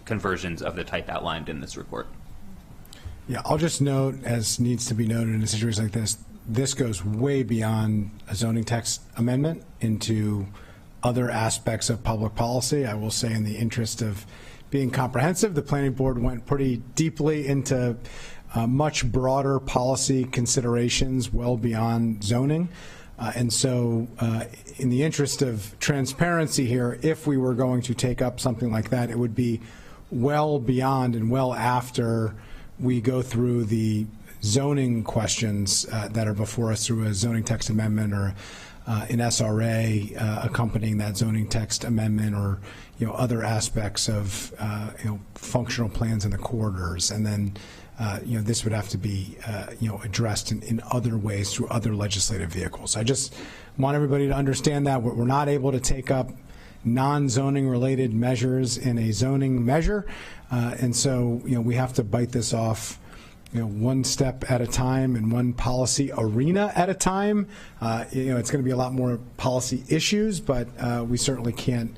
Speaker 11: conversions of the type outlined in this report.
Speaker 1: Yeah, I'll just note, as needs to be noted in a situation like this, this goes way beyond a zoning text amendment into other aspects of public policy. I will say, in the interest of being comprehensive, the planning board went pretty deeply into much broader policy considerations well beyond zoning. And so in the interest of transparency here, if we were going to take up something like that, it would be well beyond and well after we go through the zoning questions that are before us through a zoning text amendment or an SRA accompanying that zoning text amendment, or other aspects of functional plans in the corridors, and then this would have to be addressed in other ways through other legislative vehicles. I just want everybody to understand that we're not able to take up non-zoning related measures in a zoning measure, and so we have to bite this off one step at a time and one policy arena at a time. It's going to be a lot more policy issues, but we certainly can't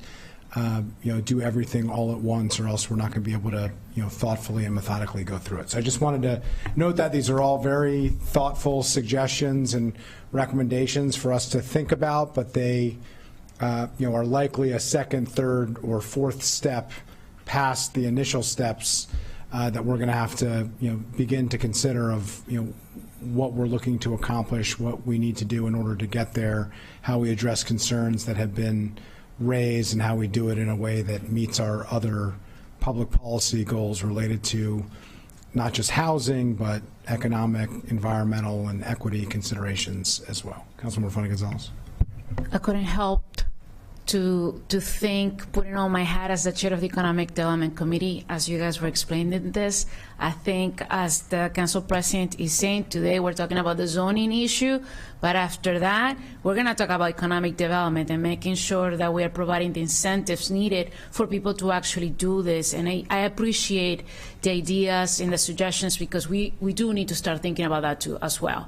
Speaker 1: do everything all at once, or else we're not going to be able to thoughtfully and methodically go through it. So I just wanted to note that these are all very thoughtful suggestions and recommendations for us to think about, but they are likely a second, third, or fourth step past the initial steps that we're going to have to begin to consider of what we're looking to accomplish, what we need to do in order to get there, how we address concerns that have been raised, and how we do it in a way that meets our other public policy goals related to not just housing, but economic, environmental, and equity considerations as well. Councilmember Funny-Gonzalez.
Speaker 8: I couldn't help to think, putting on my hat as the chair of the Economic Development Committee, as you guys were explaining this, I think, as the council president is saying, today we're talking about the zoning issue, but after that, we're going to talk about economic development and making sure that we are providing the incentives needed for people to actually do this. And I appreciate the ideas and the suggestions, because we do need to start thinking about that too as well.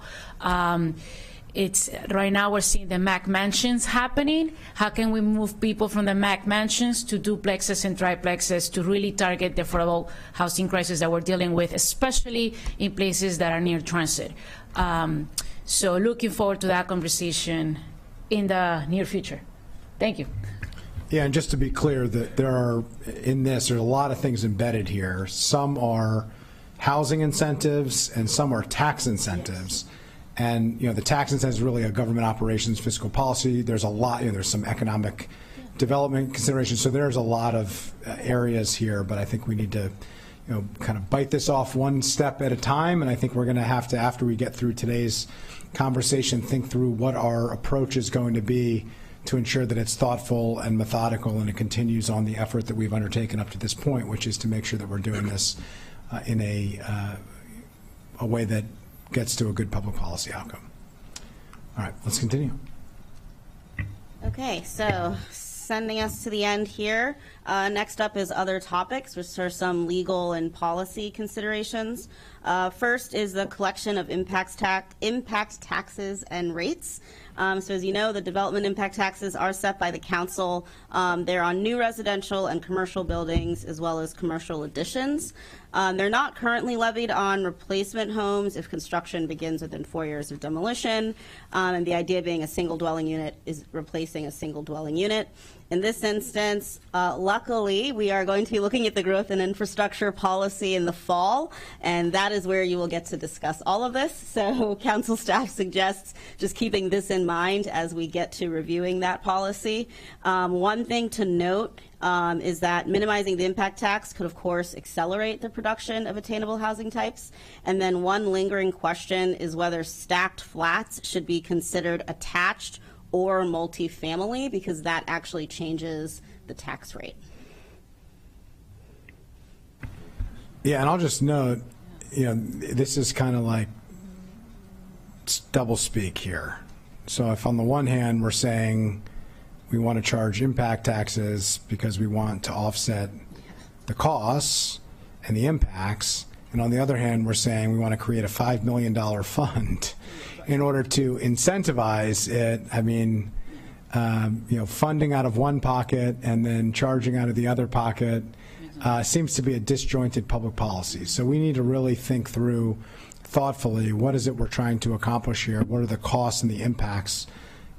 Speaker 8: It's right now we're seeing the MAC mansions happening. How can we move people from the MAC mansions to duplexes and triplexes to really target the affordable housing crisis that we're dealing with, especially in places that are near transit? So looking forward to that conversation in the near future. Thank you.
Speaker 1: Yeah, and just to be clear, that there's a lot of things embedded here. Some are housing incentives and some are tax incentives. Yes. And the tax incentive is really a government operations fiscal policy. There's a lot. There's some economic development considerations. So there's a lot of areas here. But I think we need to, kind of bite this off one step at a time. And I think we're going to have to, after we get through today's conversation, think through what our approach is going to be to ensure that it's thoughtful and methodical, and it continues on the effort that we've undertaken up to this point, which is to make sure that we're doing this in a way that gets to a good public policy outcome. All right, let's continue.
Speaker 2: Okay, so sending us to the end here. Next up is other topics, which are some legal and policy considerations. First is the collection of impact taxes and rates. So as you know, the development impact taxes are set by the council. They're on new residential and commercial buildings, as well as commercial additions. They're not currently levied on replacement homes if construction begins within 4 years of demolition. And the idea being a single dwelling unit is replacing a single dwelling unit. In this instance, luckily, we are going to be looking at the growth and infrastructure policy in the fall, and that is where you will get to discuss all of this. So council staff suggests just keeping this in mind as we get to reviewing that policy. One thing to note is that minimizing the impact tax could, of course, accelerate the production of attainable housing types. And then one lingering question is whether stacked flats should be considered attached or multifamily, because that actually changes the tax rate.
Speaker 1: Yeah, and I'll just note, this is kind of like double speak here. So if on the one hand we're saying we want to charge impact taxes because we want to offset the costs and the impacts, and on the other hand we're saying we want to create a $5 million fund in order to incentivize it, I mean, funding out of one pocket and then charging out of the other pocket seems to be a disjointed public policy. So we need to really think through thoughtfully, what is it we're trying to accomplish here? What are the costs and the impacts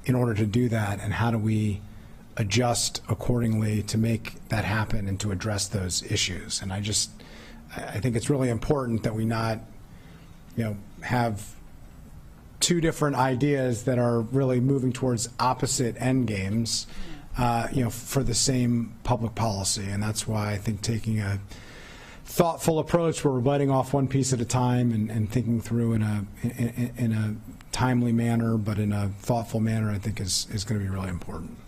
Speaker 1: in order to do that? And how do we adjust accordingly to make that happen and to address those issues? And I think it's really important that we not, have two different ideas that are really moving towards opposite end games, for the same public policy. And that's why I think taking a thoughtful approach where we're biting off one piece at a time and thinking through in a timely manner, but in a thoughtful manner, I think is going to be really important.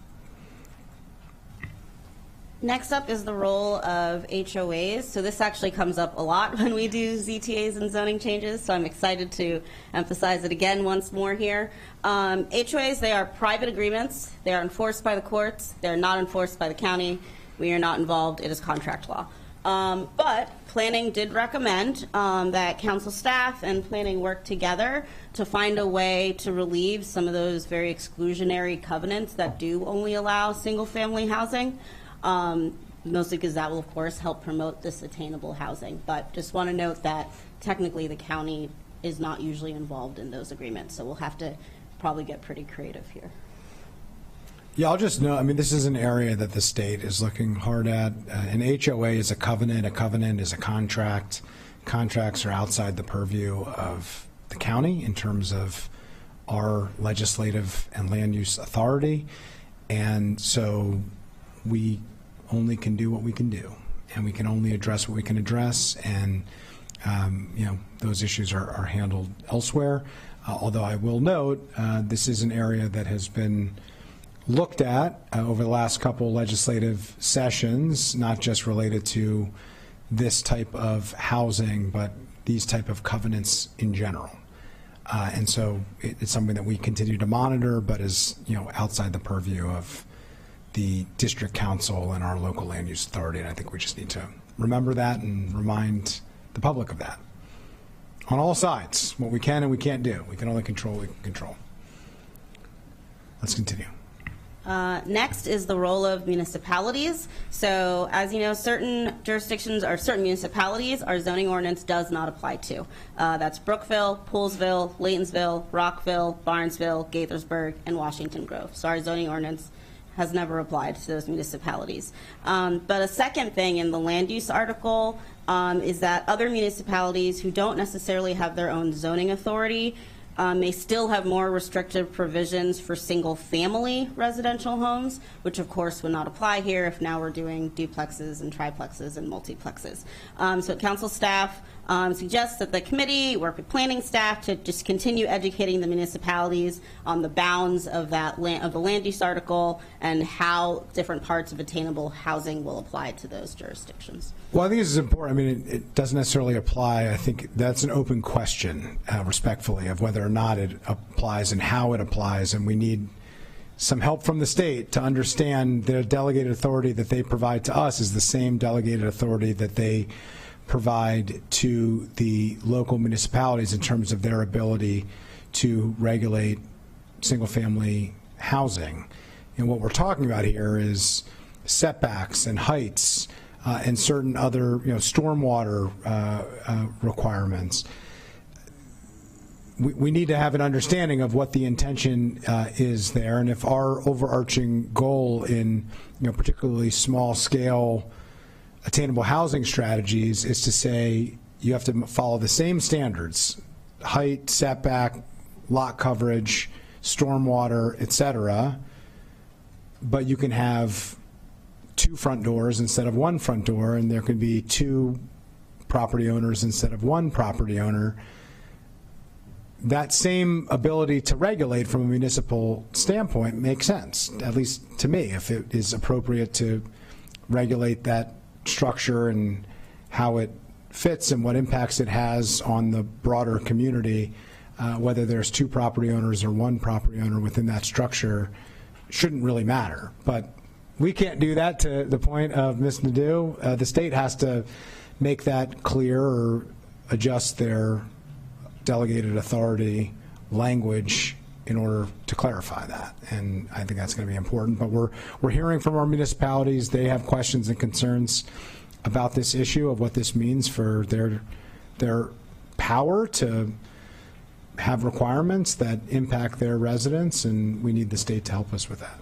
Speaker 2: Next up is the role of HOAs. So this actually comes up a lot when we do ZTAs and zoning changes, so I'm excited to emphasize it again once more here. HOAs, they are private agreements. They are enforced by the courts. They are not enforced by the county. We are not involved. It is contract law. But planning did recommend that council staff and planning work together to find a way to relieve some of those very exclusionary covenants that do only allow single-family housing. Mostly because that will, of course, help promote this attainable housing. But just want to note that technically the county is not usually involved in those agreements, so we'll have to probably get pretty creative here.
Speaker 1: Yeah, I'll just note, this is an area that the state is looking hard at. An HOA is a covenant is a contract. Contracts are outside the purview of the county in terms of our legislative and land use authority. And so we only can do what we can do, and we can only address what we can address, and those issues are handled elsewhere. Although I will note, this is an area that has been looked at over the last couple legislative sessions, not just related to this type of housing, but these type of covenants in general. And so it's something that we continue to monitor, but is outside the purview of the district council and our local land use authority, and I think we just need to remember that and remind the public of that. On all sides, what we can and we can't do. We can only control what we can control. Let's continue.
Speaker 2: Next is the role of municipalities. So as you know, certain jurisdictions or certain municipalities our zoning ordinance does not apply to. That's Brookville, Poolsville, Laytonsville, Rockville, Barnesville, Gaithersburg, and Washington Grove. So our zoning ordinance has never applied to those municipalities. But a second thing in the land use article is that other municipalities who don't necessarily have their own zoning authority may still have more restrictive provisions for single-family residential homes, which of course would not apply here if now we're doing duplexes and triplexes and multiplexes. So council staff suggests that the committee work with planning staff to just continue educating the municipalities on the bounds of that of the land use article and how different parts of attainable housing will apply to those jurisdictions.
Speaker 1: Well, I think this is important. It doesn't necessarily apply. I think that's an open question, respectfully, of whether or not it applies and how it applies, and we need some help from the state to understand the delegated authority that they provide to us is the same delegated authority that they provide to the local municipalities in terms of their ability to regulate single-family housing. And what we're talking about here is setbacks and heights and certain other, stormwater requirements. We need to have an understanding of what the intention is there, and if our overarching goal in, particularly small-scale attainable housing strategies is to say you have to follow the same standards: height, setback, lot coverage, stormwater, etc. But you can have 2 front doors instead of 1 front door, and there can be 2 property owners instead of 1 property owner. That same ability to regulate from a municipal standpoint makes sense, at least to me, if it is appropriate to regulate that structure and how it fits and what impacts it has on the broader community, whether there's 2 property owners or 1 property owner within that structure, shouldn't really matter. But we can't do that to the point of Ms. Nadeau. The state has to make that clear or adjust their delegated authority language in order to clarify that. And I think that's going to be important. But we're hearing from our municipalities. They have questions and concerns about this issue of what this means for their power to have requirements that impact their residents, and we need the state to help us with that.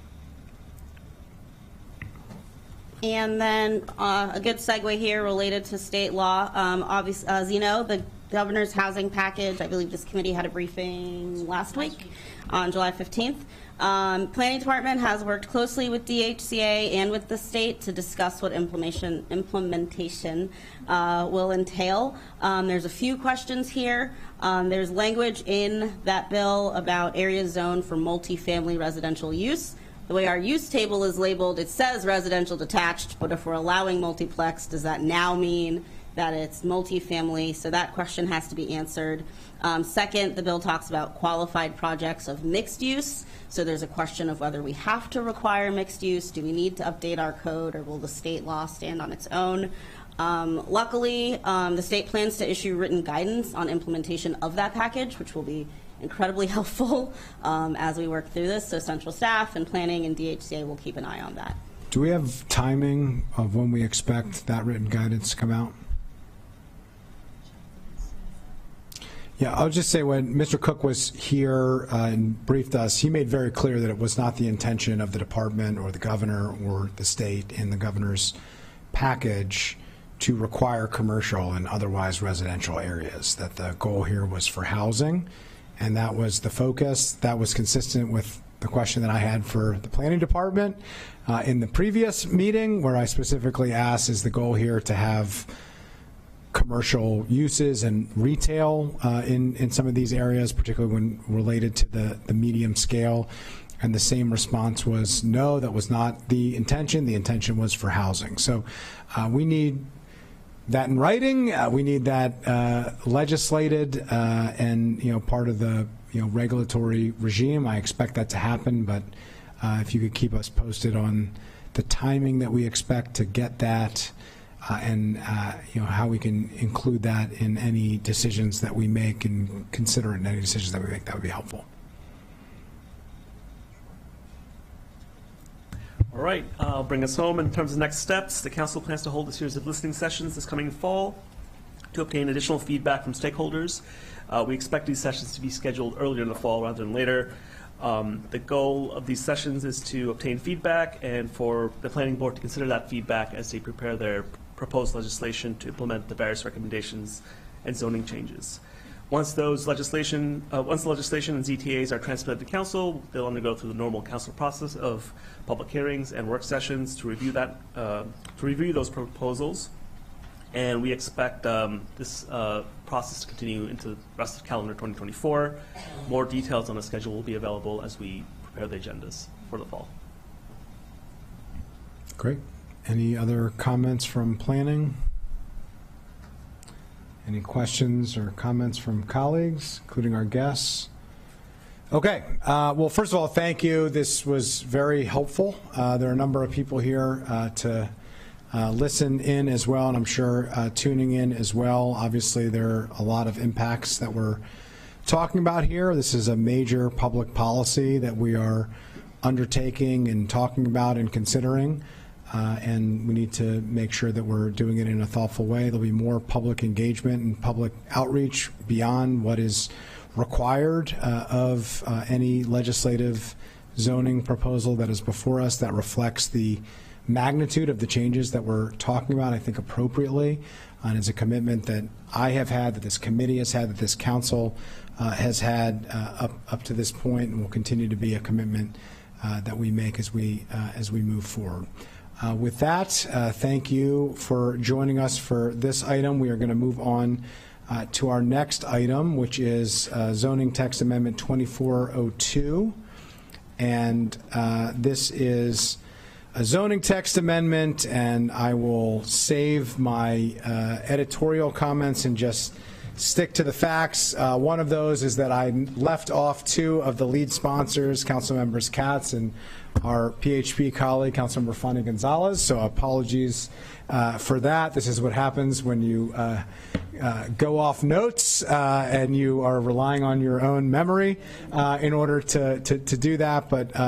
Speaker 2: And then a good segue here related to state law. Obviously, as you know, the governor's housing package, I believe this committee had a briefing last week on July 15th. Planning Department has worked closely with DHCA and with the state to discuss what implementation will entail. There's a few questions here. There's language in that bill about areas zoned for multifamily residential use. The way our use table is labeled, it says residential detached, but if we're allowing multiplex, does that now mean that it's multifamily? So that question has to be answered. Second, the bill talks about qualified projects of mixed use. So there's a question of whether we have to require mixed use. Do we need to update our code, or will the state law stand on its own? Luckily, the state plans to issue written guidance on implementation of that package, which will be incredibly helpful as we work through this. So central staff and planning and DHCA will keep an eye on that.
Speaker 1: Do we have timing of when we expect that written guidance to come out? Yeah, I'll just say when Mr. Cook was here and briefed us, he made very clear that it was not the intention of the department or the governor or the state in the governor's package to require commercial and otherwise residential areas, that the goal here was for housing, and that was the focus. That was consistent with the question that I had for the planning department in the previous meeting, where I specifically asked, is the goal here to have commercial uses and retail in some of these areas, particularly when related to the medium scale? And the same response was no, that was not the intention. The intention was for housing. So we need that in writing. We need that legislated and part of the regulatory regime. I expect that to happen, but if you could keep us posted on the timing that we expect to get that. And how we can include that in any decisions that we make and consider it in any decisions that we make, that would be helpful.
Speaker 12: All right, I'll bring us home in terms of next steps. The council plans to hold a series of listening sessions this coming fall to obtain additional feedback from stakeholders. We expect these sessions to be scheduled earlier in the fall rather than later. The goal of these sessions is to obtain feedback and for the planning board to consider that feedback as they prepare their proposed legislation to implement the various recommendations and zoning changes. Once the legislation and ZTAs are transmitted to council, they'll undergo through the normal council process of public hearings and work sessions to review those proposals. And we expect this process to continue into the rest of calendar 2024. More details on the schedule will be available as we prepare the agendas for the fall.
Speaker 1: Great. Any other comments from planning? Any questions or comments from colleagues, including our guests? Okay. Well, first of all, thank you. This was very helpful. There are a number of people here to listen in as well, and I'm sure tuning in as well. Obviously, there are a lot of impacts that we're talking about here. This is a major public policy that we are undertaking and talking about and considering. And we need to make sure that we're doing it in a thoughtful way. There'll be more public engagement and public outreach beyond what is required of any legislative zoning proposal that is before us that reflects the magnitude of the changes that we're talking about, I think appropriately, and is a commitment that I have had, that this committee has had, that this council has had up to this point, and will continue to be a commitment that we make as we move forward. With that, thank you for joining us for this item. We are going to move on to our next item, which is Zoning Text Amendment 2402. And this is a zoning text amendment, and I will save my editorial comments and just stick to the facts. One of those is that I left off two of the lead sponsors, Councilmembers Katz and our PHP colleague, Councilmember Fanny Gonzalez, so apologies for that. This is what happens when you go off notes and you are relying on your own memory in order to do that, but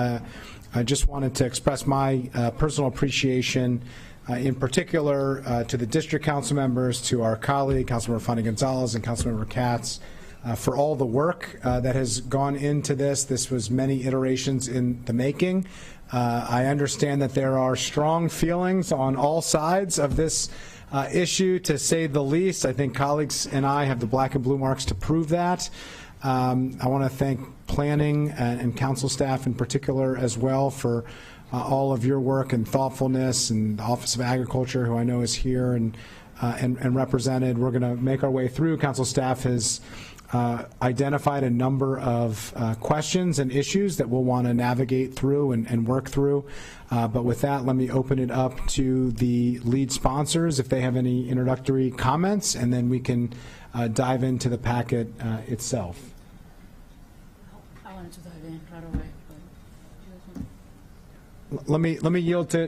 Speaker 1: I just wanted to express my personal appreciation, in particular to the district council members, to our colleague, Councilmember Fanny Gonzalez and Councilmember Katz, for all the work that has gone into this. This was many iterations in the making. I understand that there are strong feelings on all sides of this issue, to say the least. I think colleagues and I have the black and blue marks to prove that. I want to thank planning and council staff in particular as well for all of your work and thoughtfulness, and the Office of Agriculture, who I know is here and represented. We're going to make our way through. Council staff has identified a number of questions and issues that we'll want to navigate through and work through. But with that, let me open it up to the lead sponsors if they have any introductory comments, and then we can dive into the packet itself.
Speaker 8: I wanted to dive in right away.
Speaker 1: Let me yield to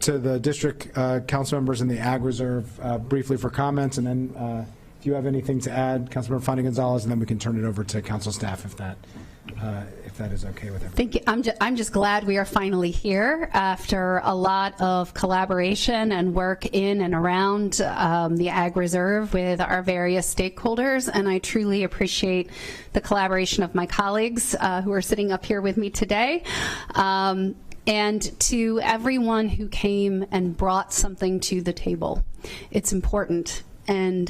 Speaker 1: the district council members in the Ag Reserve briefly for comments, and then if you have anything to add, Councilmember Fanny Gonzalez, and then we can turn it over to council staff if that is okay with everyone.
Speaker 13: Thank you. I'm just glad we are finally here after a lot of collaboration and work in and around the Ag Reserve with our various stakeholders, and I truly appreciate the collaboration of my colleagues who are sitting up here with me today. And to everyone who came and brought something to the table. It's important. And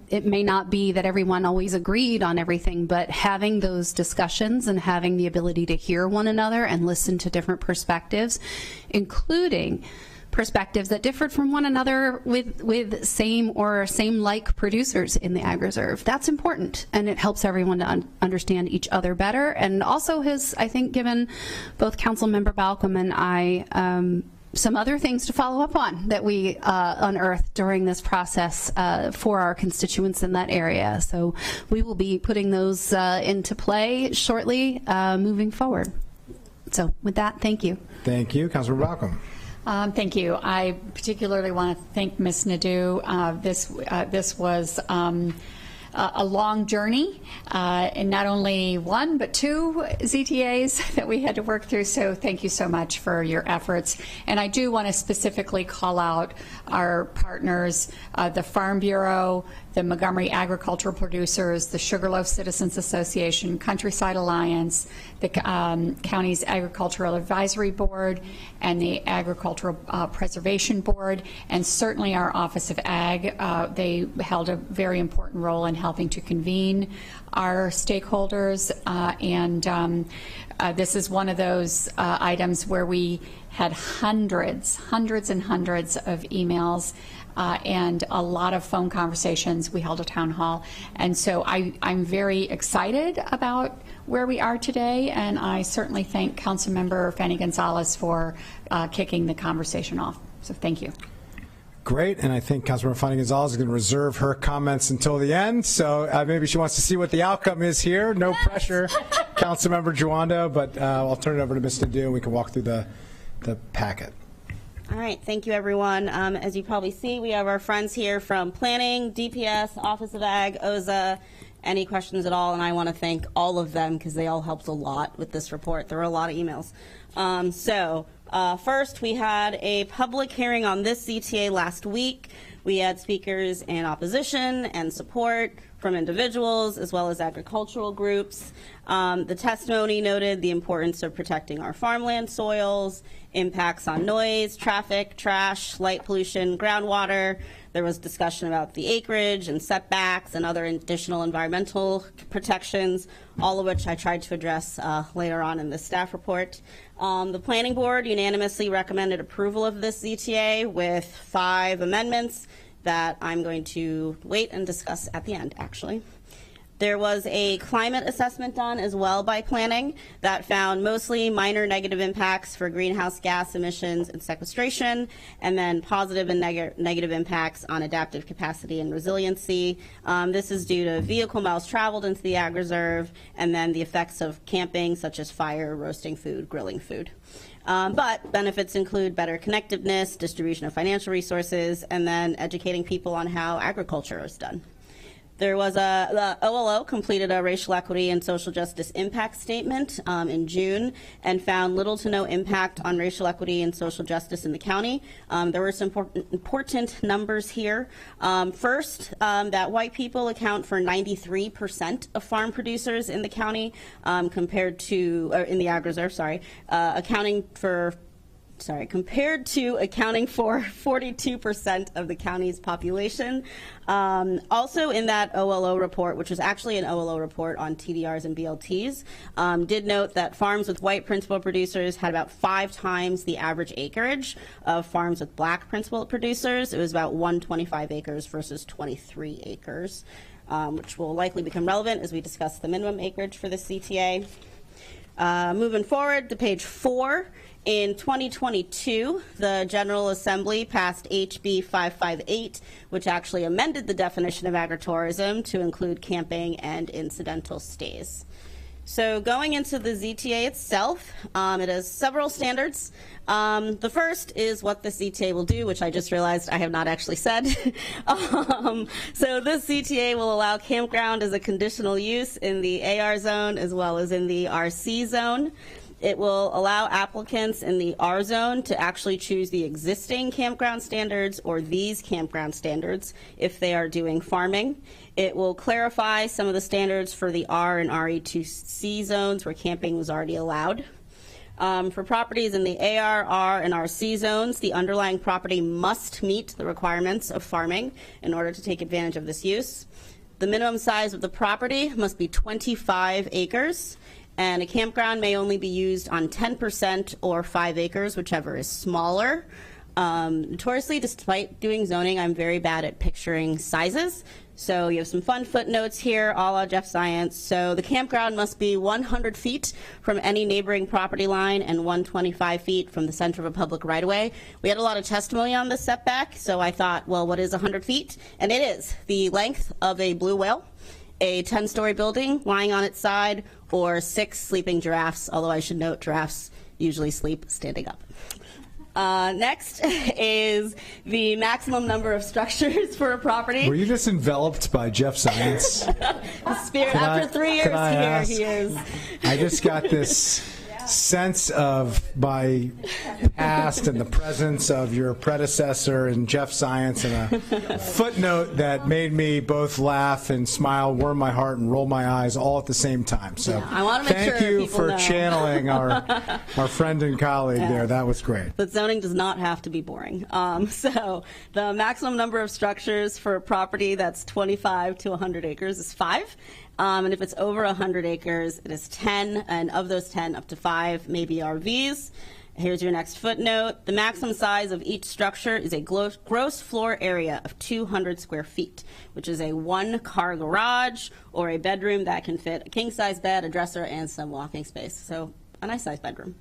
Speaker 13: it may not be that everyone always agreed on everything, but having those discussions and having the ability to hear one another and listen to different perspectives, including perspectives that differed from one another with same like producers in the Ag Reserve. That's important, and it helps everyone to understand each other better, and also has, I think, given both Councilmember Balcom and I some other things to follow up on that we unearthed during this process for our constituents in that area. So we will be putting those into play shortly moving forward. So with that, thank you.
Speaker 1: Thank you. Councilmember Balcom.
Speaker 14: Thank you. I particularly want to thank Ms. Nadeau. This was a long journey, and not only one, but two ZTAs that we had to work through. So thank you so much for your efforts. And I do want to specifically call out our partners, the Farm Bureau, the Montgomery Agricultural Producers, the Sugarloaf Citizens Association, Countryside Alliance, the county's Agricultural Advisory Board, and the Agricultural Preservation Board, and certainly our Office of Ag. They held a very important role in helping to convene our stakeholders, and this is one of those items where we had hundreds and hundreds of emails and a lot of phone conversations. We held a town hall, and so I'm very excited about where we are today, and I certainly thank Councilmember Fanny Gonzalez for kicking the conversation off. So thank you.
Speaker 1: Great, and I think Councilmember Fanny Gonzalez is going to reserve her comments until the end, so maybe she wants to see what the outcome is here. No pressure, Councilmember Juando, but I'll turn it over to Ms. Nadeau, and we can walk through the packet.
Speaker 2: All right, thank you, everyone. As you probably see, we have our friends here from Planning, DPS, Office of Ag, OZA. Any questions at all? And I want to thank all of them because they all helped a lot with this report. There were a lot of emails. First, we had a public hearing on this CTA last week. We had speakers in opposition and support from individuals as well as agricultural groups. The testimony noted the importance of protecting our farmland soils, impacts on noise, traffic, trash, light pollution, groundwater. There was discussion about the acreage and setbacks and other additional environmental protections, all of which I tried to address later on in the staff report. The Planning Board unanimously recommended approval of this ZTA with 5 amendments that I'm going to wait and discuss at the end, actually. There was a climate assessment done as well by planning that found mostly minor negative impacts for greenhouse gas emissions and sequestration, and then positive and negative impacts on adaptive capacity and resiliency. This is due to vehicle miles traveled into the ag reserve, and then the effects of camping, such as fire, roasting food, grilling food. But benefits include better connectiveness, distribution of financial resources, and then educating people on how agriculture is done. There was the OLO completed a racial equity and social justice impact statement in June and found little to no impact on racial equity and social justice in the county. There were some important numbers here. First, that white people account for 93% of farm producers in the county compared to, or in the ag reserve, compared to accounting for 42% of the county's population. Also in that OLO report, which was actually an OLO report on TDRs and BLTs, did note that farms with white principal producers had about 5 times the average acreage of farms with black principal producers. It was about 125 acres versus 23 acres, which will likely become relevant as we discuss the minimum acreage for the CTA. Moving forward to page 4. In 2022, the General Assembly passed HB 558, which actually amended the definition of agritourism to include camping and incidental stays. So going into the ZTA itself, it has several standards. The first is what the ZTA will do, which I just realized I have not actually said. So this ZTA will allow campground as a conditional use in the AR zone as well as in the RC zone. It will allow applicants in the R zone to actually choose the existing campground standards or these campground standards if they are doing farming. It will clarify some of the standards for the R and RE2C zones where camping was already allowed. For properties in the AR, R, and RC zones, the underlying property must meet the requirements of farming in order to take advantage of this use. The minimum size of the property must be 25 acres. And a campground may only be used on 10% or 5 acres, whichever is smaller. Notoriously, despite doing zoning, I'm very bad at picturing sizes. So you have some fun footnotes here, a la Jeff Science. So the campground must be 100 feet from any neighboring property line and 125 feet from the center of a public right-of-way. We had a lot of testimony on this setback, so I thought, well, what is 100 feet? And it is the length of a blue whale, a 10-story building lying on its side, or 6 sleeping giraffes, although I should note giraffes usually sleep standing up. Next is the maximum number of structures for a property.
Speaker 1: Were you just enveloped by Jeff Science?
Speaker 2: The spirit, after 3 years here, he is.
Speaker 1: I just got this sense of my past and the presence of your predecessor and Jeff Science, and a footnote that made me both laugh and smile, warm my heart, and roll my eyes all at the same time. So
Speaker 2: I want to make
Speaker 1: thank
Speaker 2: sure
Speaker 1: you
Speaker 2: people
Speaker 1: for
Speaker 2: know.
Speaker 1: channeling our friend and colleague there. That was great.
Speaker 2: But zoning does not have to be boring. So the maximum number of structures for a property that's 25 to 100 acres is 5. And if it's over 100 acres, it is 10, and of those 10, up to 5 may be RVs. Here's your next footnote. The maximum size of each structure is a gross floor area of 200 square feet, which is a 1-car garage or a bedroom that can fit a king-size bed, a dresser, and some walking space. So a nice-sized bedroom.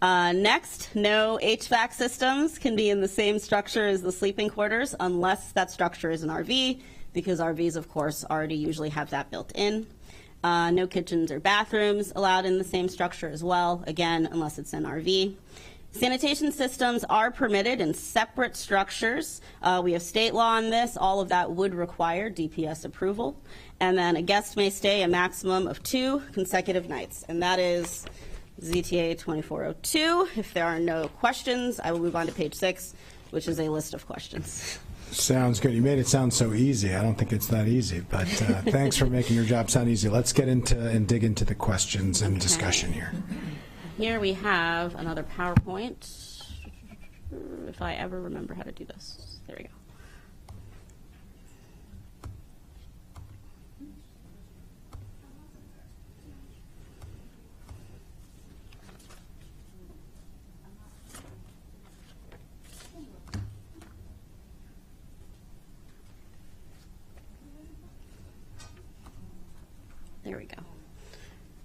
Speaker 2: Next, no HVAC systems can be in the same structure as the sleeping quarters unless that structure is an RV, because RVs, of course, already usually have that built in. No kitchens or bathrooms allowed in the same structure as well, again, unless it's an RV. Sanitation systems are permitted in separate structures. We have state law on this. All of that would require DPS approval. And then a guest may stay a maximum of 2 consecutive nights, and that is ZTA 2402. If there are no questions, I will move on to page 6, which is a list of questions.
Speaker 1: Sounds good. You made it sound so easy. I don't think it's that easy, but thanks for making your job sound easy. Let's get into and dig into the questions and discussion here.
Speaker 2: Here we have another PowerPoint, if I ever remember how to do this. There we go. There we go.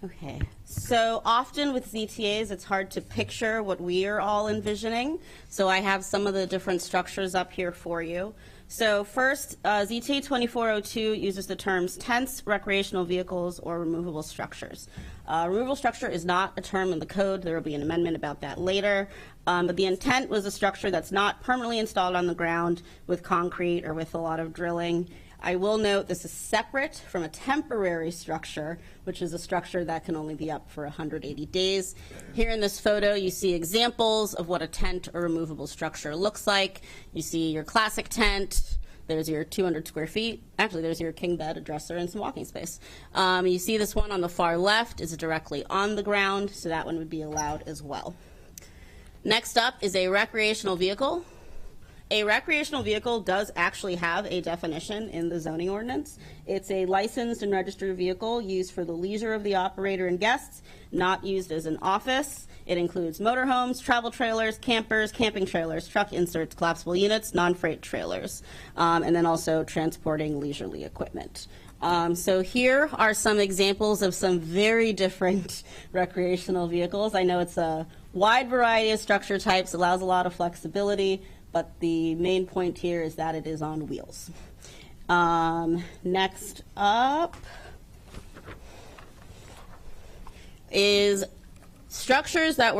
Speaker 2: Okay, so often with ZTAs, it's hard to picture what we are all envisioning. So I have some of the different structures up here for you. So first, ZTA 2402 uses the terms tents, recreational vehicles, or removable structures. Removable structure is not a term in the code. There will be an amendment about that later. But the intent was a structure that's not permanently installed on the ground with concrete or with a lot of drilling. I will note this is separate from a temporary structure, which is a structure that can only be up for 180 days. Here in this photo, you see examples of what a tent or removable structure looks like. You see your classic tent. There's your 200 square feet. Actually, there's your king bed, a dresser, and some walking space. You see this one on the far left is directly on the ground, so that one would be allowed as well. Next up is a recreational vehicle. A recreational vehicle does actually have a definition in the zoning ordinance. It's a licensed and registered vehicle used for the leisure of the operator and guests, not used as an office. It includes motorhomes, travel trailers, campers, camping trailers, truck inserts, collapsible units, non-freight trailers, and then also transporting leisurely equipment. So here are some examples of some very different recreational vehicles. I know it's a wide variety of structure types, allows a lot of flexibility, but the main point here is that it is on wheels. Next up is structures that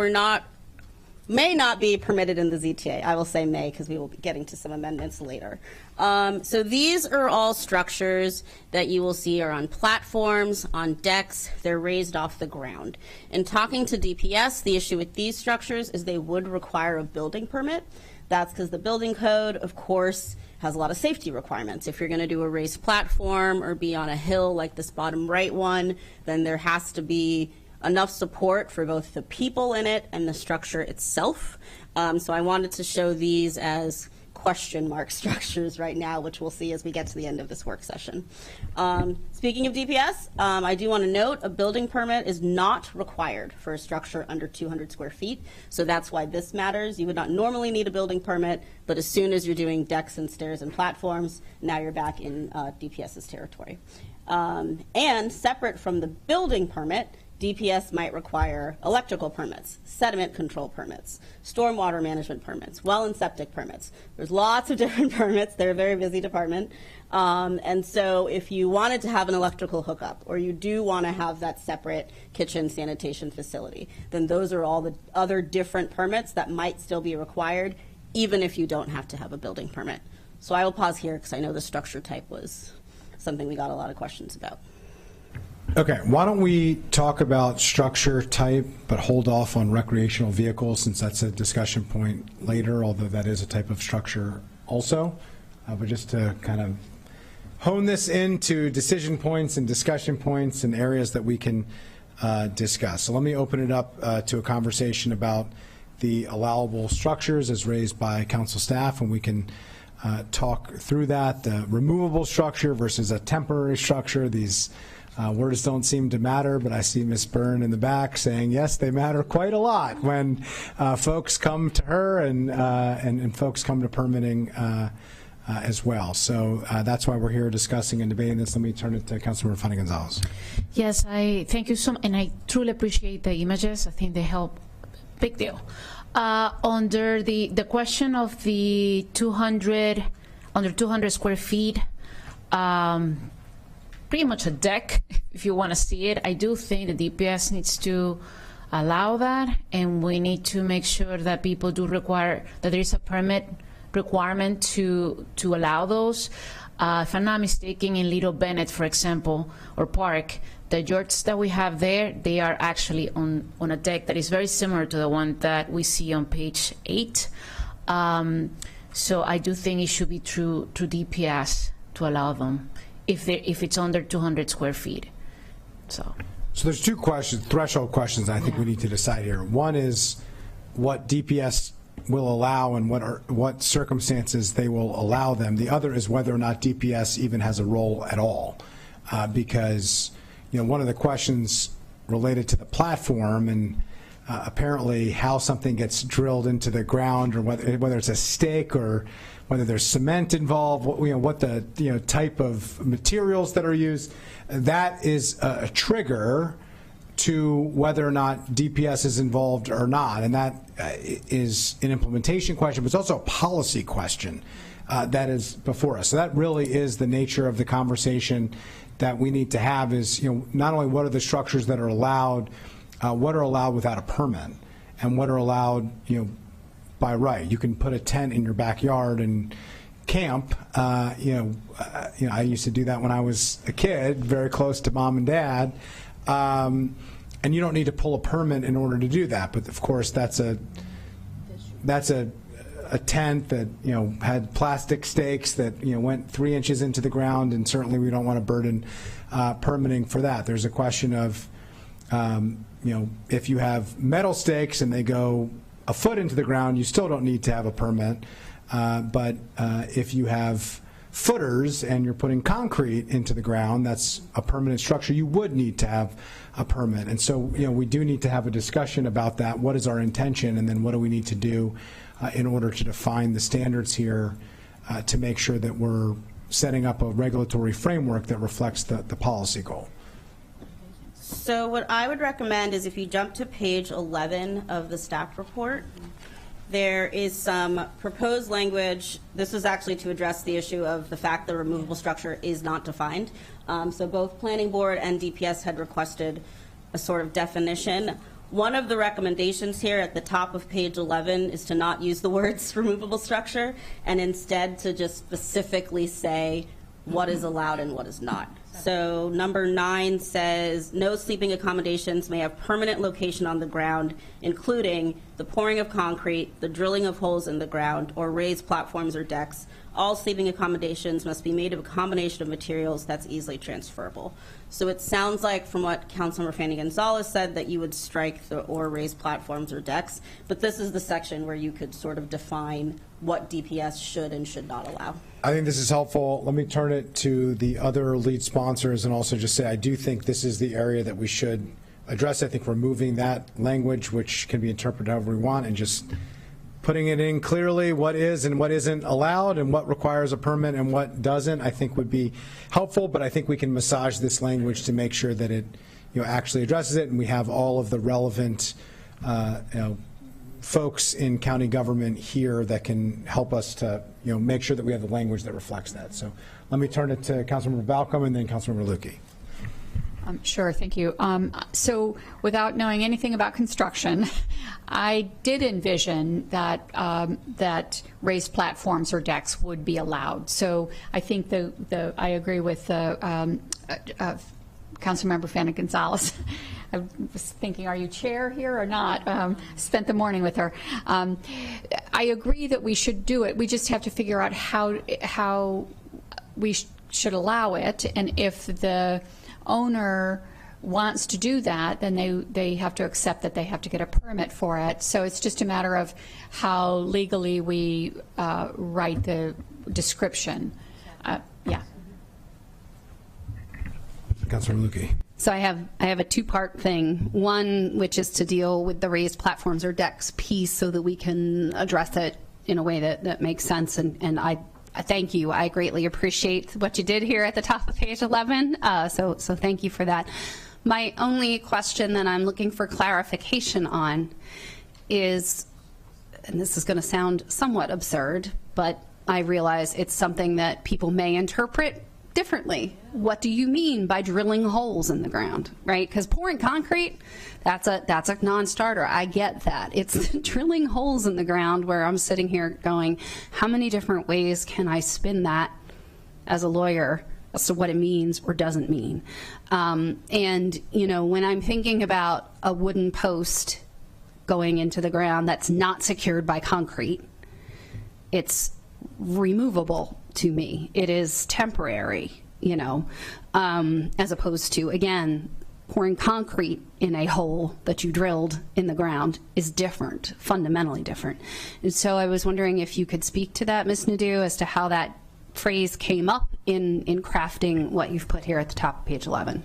Speaker 2: may not be permitted in the ZTA. I will say may because we will be getting to some amendments later. So these are all structures that you will see are on platforms, on decks. They're raised off the ground. In talking to DPS, the issue with these structures is they would require a building permit. That's because the building code, of course, has a lot of safety requirements. If you're going to do a raised platform or be on a hill like this bottom right one, then there has to be enough support for both the people in it and the structure itself. So I wanted to show these as question mark structures right now, which we'll see as we get to the end of this work session. Speaking of DPS, I do want to note a building permit is not required for a structure under 200 square feet, so that's why this matters. You would not normally need a building permit, but as soon as you're doing decks and stairs and platforms, now you're back in DPS's territory. And separate from the building permit, DPS might require electrical permits, sediment control permits, stormwater management permits, well and septic permits. There's lots of different permits. They're a very busy department. And so if you wanted to have an electrical hookup or you do want to have that separate kitchen sanitation facility, then those are all the other different permits that might still be required, even if you don't have to have a building permit. So I will pause here because I know the structure type was something we got a lot of questions about.
Speaker 1: Okay, why don't we talk about structure type, but hold off on recreational vehicles since that's a discussion point later, although that is a type of structure also. But just to kind of hone this into decision points and discussion points and areas that we can discuss. So let me open it up to a conversation about the allowable structures as raised by council staff, and we can talk through that. The removable structure versus a temporary structure, these words don't seem to matter, but I see Ms. Byrne in the back saying, yes, they matter quite a lot when folks come to her and folks come to permitting as well. So that's why we're here discussing and debating this. Let me turn it to Councilmember Fanny Gonzalez.
Speaker 8: Yes, I thank you so much, and I truly appreciate the images. I think they help. Big deal. Under the question of the 200 square feet, pretty much a deck, if you want to see it. I do think the DPS needs to allow that, and we need to make sure that people do require, that there is a permit requirement to allow those. If I'm not mistaken, in Little Bennett, for example, or Park, the yurts that we have there, they are actually on a deck that is very similar to the one that we see on page 8. So I do think it should be through DPS to allow them if it's under 200 square feet. So
Speaker 1: there's two questions, threshold questions I think we need to decide here. One is what DPS will allow and what circumstances they will allow them. The other is whether or not DPS even has a role at all, because one of the questions related to the platform, and apparently how something gets drilled into the ground, or whether it's a stake or whether there's cement involved, what the type of materials that are used, that is a trigger to whether or not DPS is involved or not, and that is an implementation question, but it's also a policy question that is before us. So that really is the nature of the conversation that we need to have, is not only what are the structures that are allowed, what are allowed without a permit, and what are allowed by right. You can put a tent in your backyard and camp. I used to do that when I was a kid, very close to mom and dad. And you don't need to pull a permit in order to do that. But of course, that's a tent that had plastic stakes that went 3 inches into the ground, and certainly we don't want to burden permitting for that. There's a question of if you have metal stakes and they go a foot into the ground, you still don't need to have a permit. But if you have footers and you're putting concrete into the ground, that's a permanent structure, you would need to have a permit. And so we do need to have a discussion about that. What is our intention, and then what do we need to do in order to define the standards here to make sure that we're setting up a regulatory framework that reflects the policy goal.
Speaker 2: So what I would recommend is if you jump to page 11 of the staff report, there is some proposed language. This was actually to address the issue of the fact the removable structure is not defined. So both Planning Board and DPS had requested a sort of definition. One of the recommendations here at the top of page 11 is to not use the words removable structure, and instead to just specifically say what is allowed and what is not. So number 9 says, no sleeping accommodations may have permanent location on the ground, including the pouring of concrete, the drilling of holes in the ground, or raised platforms or decks. All sleeping accommodations must be made of a combination of materials that's easily transferable. So it sounds like from what Councilmember Fanny Gonzalez said that you would strike the or raised platforms or decks, but this is the section where you could sort of define what DPS should and should not allow.
Speaker 1: I think this is helpful. Let me turn it to the other lead sponsors and also just say I do think this is the area that we should address. I think removing that language, which can be interpreted however we want, and just putting it in clearly what is and what isn't allowed and what requires a permit and what doesn't, I think would be helpful. But I think we can massage this language to make sure that it actually addresses it, and we have all of the relevant folks in county government here that can help us to make sure that we have the language that reflects that. So let me turn it to Councilmember Balcom and then Councilmember Lukey.
Speaker 14: Sure, thank you. So without knowing anything about construction, I did envision that that raised platforms or decks would be allowed. So I think I agree with Councilmember Fanny Gonzalez. I was thinking, are you chair here or not? Spent the morning with her. I agree that we should do it. We just have to figure out how we should allow it, and if the owner wants to do that, then they have to accept that they have to get a permit for it. So it's just a matter of how legally we write the description. Yeah.
Speaker 1: Councilor Lukey.
Speaker 13: So I have a two-part thing. One, which is to deal with the raised platforms or decks piece so that we can address it in a way that makes sense. And I thank you. I greatly appreciate what you did here at the top of page 11. So thank you for that. My only question that I'm looking for clarification on is, and this is going to sound somewhat absurd, but I realize it's something that people may interpret differently. What do you mean by drilling holes in the ground, right? Because pouring concrete, that's a non-starter. I get that. It's drilling holes in the ground where I'm sitting here going, how many different ways can I spin that as a lawyer as to what it means or doesn't mean? And when I'm thinking about a wooden post going into the ground that's not secured by concrete, it's removable to me. It is temporary, as opposed to, again, pouring concrete in a hole that you drilled in the ground is different, fundamentally different. And so I was wondering if you could speak to that, Ms. Nadeau, as to how that phrase came up in crafting what you've put here at the top of page 11.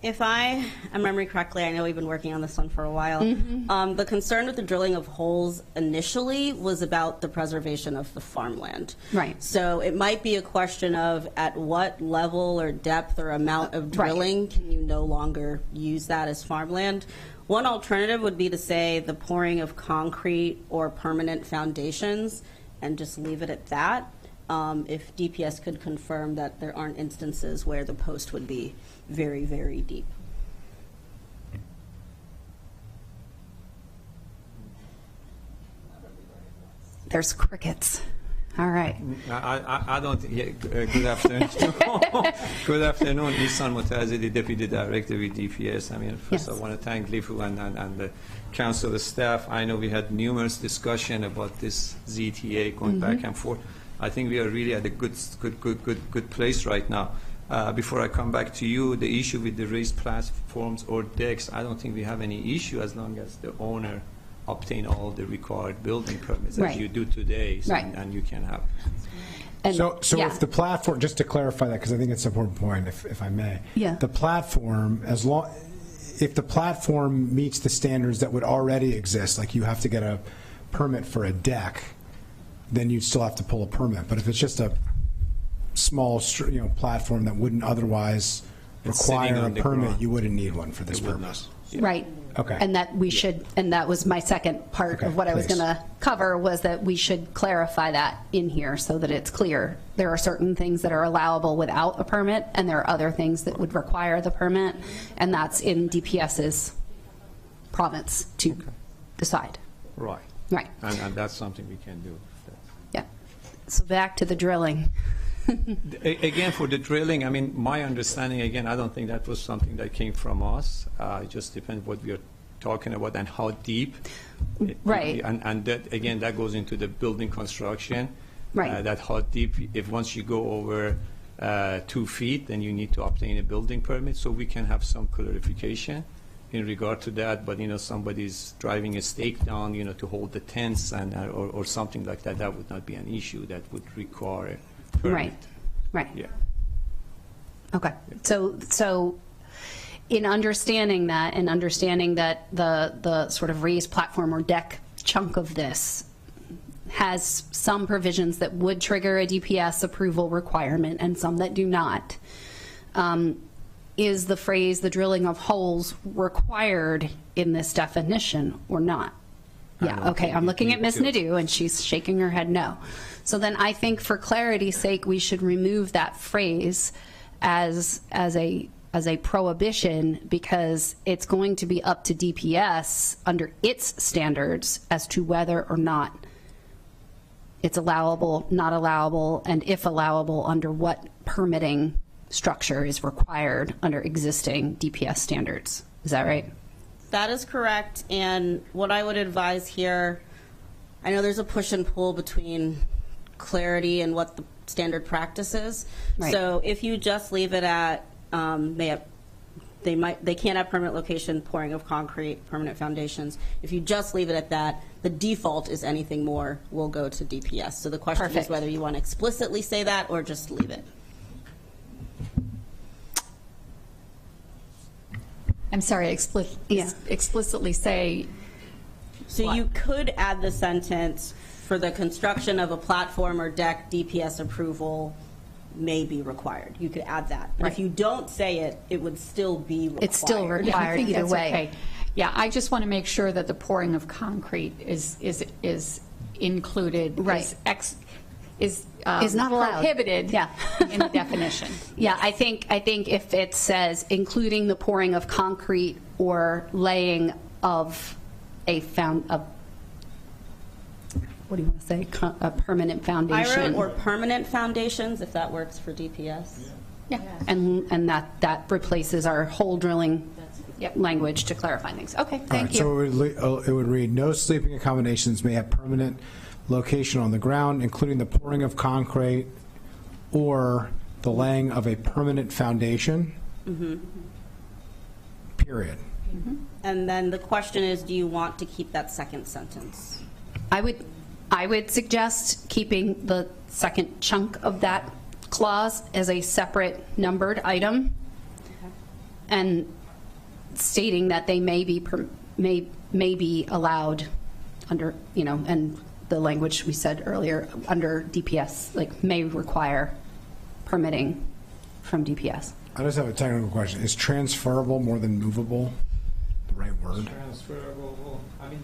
Speaker 2: If I remember correctly, I know we've been working on this one for a while. The concern with the drilling of holes initially was about the preservation of the farmland.
Speaker 13: Right.
Speaker 2: So it might be a question of at what level or depth or amount of drilling can you no longer use that as farmland. One alternative would be to say the pouring of concrete or permanent foundations and just leave it at that. If DPS could confirm that there aren't instances where the post would be very, very deep.
Speaker 13: There's crickets. All right.
Speaker 15: I don't think, good afternoon. Good afternoon, Ihsan Mutazidi, Deputy Director with DPS. I mean, first I want to thank Lifu and the council staff. I know we had numerous discussion about this ZTA going back and forth. I think we are really at a good place right now. Before I come back to you, the issue with the raised platforms or decks, I don't think we have any issue as long as the owner obtain all the required building permits as you do today, and you can have.
Speaker 1: So if the platform, just to clarify that, because I think it's an important point, if I may, the platform, if the platform meets the standards that would already exist, like you have to get a permit for a deck, then you'd still have to pull a permit. But if it's just a small, platform that wouldn't otherwise require a permit, you wouldn't need one for this purpose.
Speaker 13: Right.
Speaker 1: Okay.
Speaker 13: And that we should, and that was my second part of what I was going to cover, was that we should clarify that in here so that it's clear. There are certain things that are allowable without a permit, and there are other things that would require the permit, and that's in DPS's province to decide.
Speaker 15: Right.
Speaker 13: Right.
Speaker 15: And that's something we can do.
Speaker 13: Yeah. So back to the drilling.
Speaker 15: Again, for the drilling, I mean, my understanding, again, I don't think that was something that came from us. It just depends what we are talking about and how deep.
Speaker 13: Right.
Speaker 15: And that, again, that goes into the building construction.
Speaker 13: Right.
Speaker 15: That how deep, if once you go over 2 feet, then you need to obtain a building permit. So we can have some clarification in regard to that. But, somebody's driving a stake down, to hold the tents and or something like that, that would not be an issue. That would require permit.
Speaker 13: Right.
Speaker 15: Yeah.
Speaker 13: Okay. So in understanding that and understanding that the sort of raised platform or deck chunk of this has some provisions that would trigger a DPS approval requirement and some that do not, is the phrase "the drilling of holes" required in this definition or not? Yeah, okay, I'm looking at Ms. Nadeau, and she's shaking her head no. So then I think for clarity's sake, we should remove that phrase as a prohibition, because it's going to be up to DPS under its standards as to whether or not it's allowable, not allowable, and if allowable, under what permitting structure is required under existing DPS standards. Is that right?
Speaker 2: That is correct. And what I would advise here, I know there's a push and pull between clarity and what the standard practice is.
Speaker 13: Right.
Speaker 2: So if you just leave it at they can't have permanent location, pouring of concrete, permanent foundations. If you just leave it at that, the default is anything more will go to DPS. So the question is whether you want to explicitly say that or just leave it.
Speaker 14: I'm sorry, explicitly say.
Speaker 2: So
Speaker 14: what?
Speaker 2: You could add the sentence, for the construction of a platform or deck, DPS approval may be required. You could add that. But if you don't say it, it would still be required.
Speaker 13: It's still required
Speaker 14: Yeah, I think
Speaker 13: either
Speaker 14: that's
Speaker 13: way.
Speaker 14: okay. Yeah, I just want to make sure that the pouring of concrete is included.
Speaker 13: Right.
Speaker 14: Is
Speaker 13: not allowed.
Speaker 14: Prohibited.
Speaker 13: Yeah.
Speaker 14: In the definition.
Speaker 13: Yeah, I think if it says including the pouring of concrete or laying of what do you want to say? A permanent foundation.
Speaker 2: I wrote or permanent foundations, if that works for DPS.
Speaker 14: Yeah.
Speaker 13: And that replaces our hole drilling language to clarify things. Okay, thank you.
Speaker 1: So it would read, no sleeping accommodations may have permanent location on the ground, including the pouring of concrete or the laying of a permanent foundation, period.
Speaker 2: And then the question is, do you want to keep that second sentence?
Speaker 13: I would suggest keeping the second chunk of that clause as a separate numbered item, and stating that they may be allowed under, and the language we said earlier, under DPS, like may require permitting from DPS.
Speaker 1: I just have a technical question. Is transferable more than movable the right word?
Speaker 15: Transferable, I mean,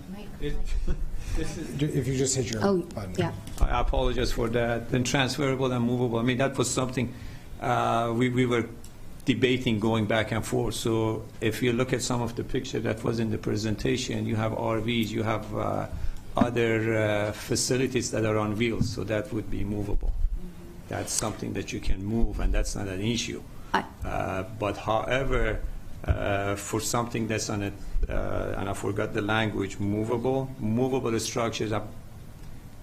Speaker 1: If you just hit your button.
Speaker 13: Yeah.
Speaker 15: I apologize for that. Then transferable and movable, I mean, that was something we were debating going back and forth. So if you look at some of the picture that was in the presentation, you have RVs, you have other facilities that are on wheels, so that would be movable. That's something that you can move, and that's not an issue. But however, for something that's on it, and I forgot the language, movable structures are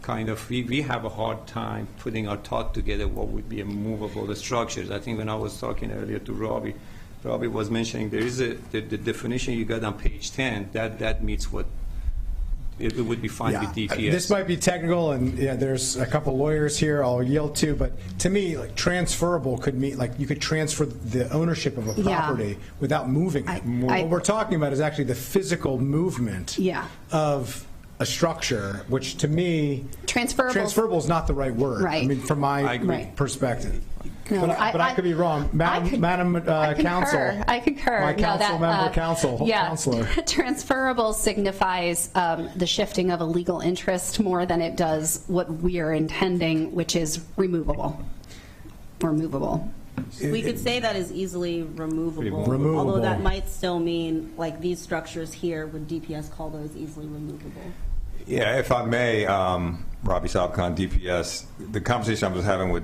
Speaker 15: kind of, we have a hard time putting our thought together what would be a movable structures. I think when I was talking earlier to Robbie was mentioning there is the definition you got on page 10, that meets what it would be fine with DPS.
Speaker 1: This might be technical, and there's a couple lawyers here I'll yield to, but to me, like transferable could mean like you could transfer the ownership of a property without moving it. What we're talking about is actually the physical movement of a structure, which to me, transferable is not the right word.
Speaker 13: Right.
Speaker 1: I mean, from my perspective.
Speaker 13: No,
Speaker 1: but I could be wrong. Madam Counsel.
Speaker 13: I concur.
Speaker 1: My council member counselor.
Speaker 13: Transferable signifies the shifting of a legal interest more than it does what we are intending, which is removable or movable.
Speaker 2: We could say that is easily removable, although that might still mean, like these structures here, would DPS call those easily removable?
Speaker 16: Yeah, if I may, Robbie Salkhan, DPS, the conversation I was having with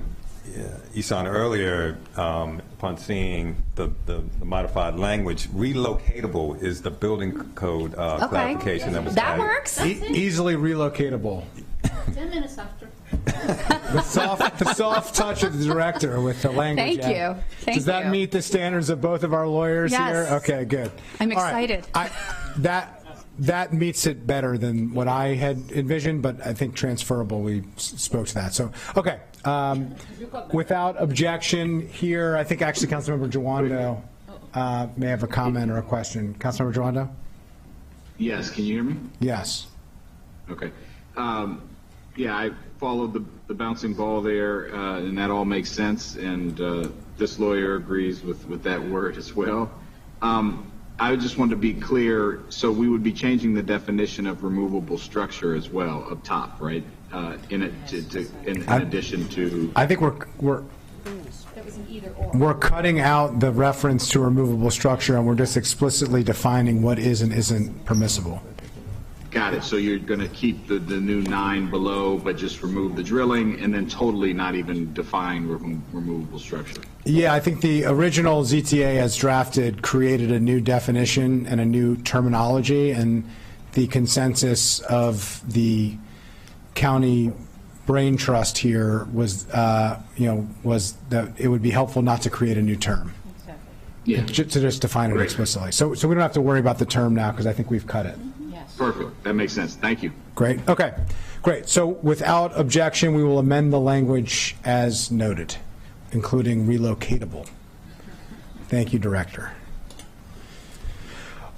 Speaker 16: Isan earlier, upon seeing the modified language, relocatable is the building code clarification that was
Speaker 13: that
Speaker 16: added.
Speaker 13: works.
Speaker 1: Easily relocatable.
Speaker 3: 10 minutes after.
Speaker 1: The soft touch of the director with the language.
Speaker 13: Thank you.
Speaker 1: Does that meet the standards of both of our lawyers here? Okay, good.
Speaker 13: I'm
Speaker 1: All right.
Speaker 13: excited.
Speaker 1: That meets it better than what I had envisioned, but I think transferable, we spoke to that. So, okay. Without objection here, I think actually Councilmember Jawando may have a comment or a question. Councilmember Jawando?
Speaker 17: Yes, can you hear me?
Speaker 1: Yes.
Speaker 17: Okay. Yeah, I followed the bouncing ball there, and that all makes sense, and this lawyer agrees with that word as well. I just wanted to be clear, so we would be changing the definition of removable structure as well up top, right? In addition to...
Speaker 1: I think we're cutting out the reference to removable structure, and we're just explicitly defining what is and isn't permissible.
Speaker 17: Got it. So you're going to keep the new 9 below, but just remove the drilling, and then totally not even define removable structure.
Speaker 1: Yeah, I think the original ZTA as drafted created a new definition and a new terminology, and the consensus of the county brain trust here was, was that it would be helpful not to create a new term.
Speaker 17: Yeah.
Speaker 1: To just define it explicitly. So we don't have to worry about the term now because I think we've cut it.
Speaker 17: Perfect. That makes sense. Thank you.
Speaker 1: Great. Okay. Great. So without objection, we will amend the language as noted, including relocatable. Thank you, Director.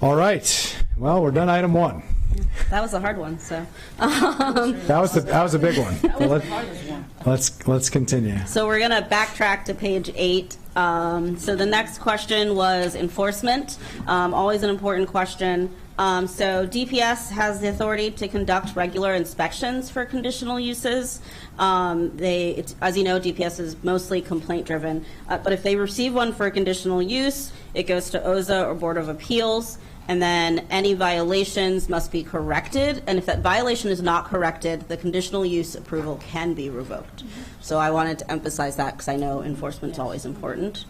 Speaker 1: All right. Well, we're done item 1.
Speaker 2: That was a hard one, so.
Speaker 1: That was a big one. Let's continue.
Speaker 2: So we're going to backtrack to page 8. So the next question was enforcement. Always an important question. So DPS has the authority to conduct regular inspections for conditional uses. As you know, DPS is mostly complaint-driven. But if they receive one for a conditional use, it goes to OZA or Board of Appeals, and then any violations must be corrected. And if that violation is not corrected, the conditional use approval can be revoked. So I wanted to emphasize that because I know enforcement is always important.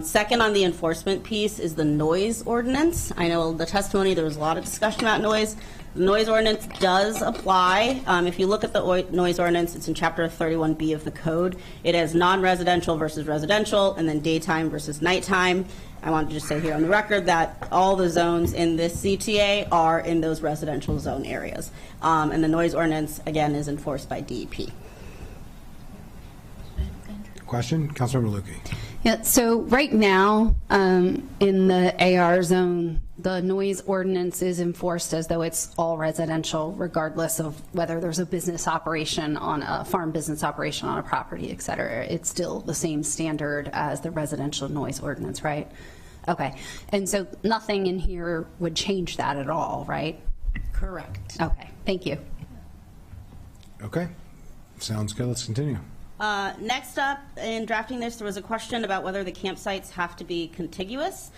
Speaker 2: Second on the enforcement piece is the noise ordinance. I know the testimony, there was a lot of discussion about noise. The noise ordinance does apply. If you look at the noise ordinance, it's in Chapter 31B of the code. It has non-residential versus residential, and then daytime versus nighttime. I want to just say here on the record that all the zones in this CTA are in those residential zone areas. And the noise ordinance, again, is enforced by DEP.
Speaker 1: Question? Councilmember Lukey.
Speaker 13: Yeah, so right now, in the AR zone, the noise ordinance is enforced as though it's all residential, regardless of whether there's a business operation on a farm business operation on a property, et cetera. It's still the same standard as the residential noise ordinance, right? Okay, and so nothing in here would change that at all, right?
Speaker 2: Correct.
Speaker 13: Okay, thank you.
Speaker 1: Okay, sounds good. Let's continue.
Speaker 2: Next up, in drafting this, there was a question about whether the campsites have to be contiguous.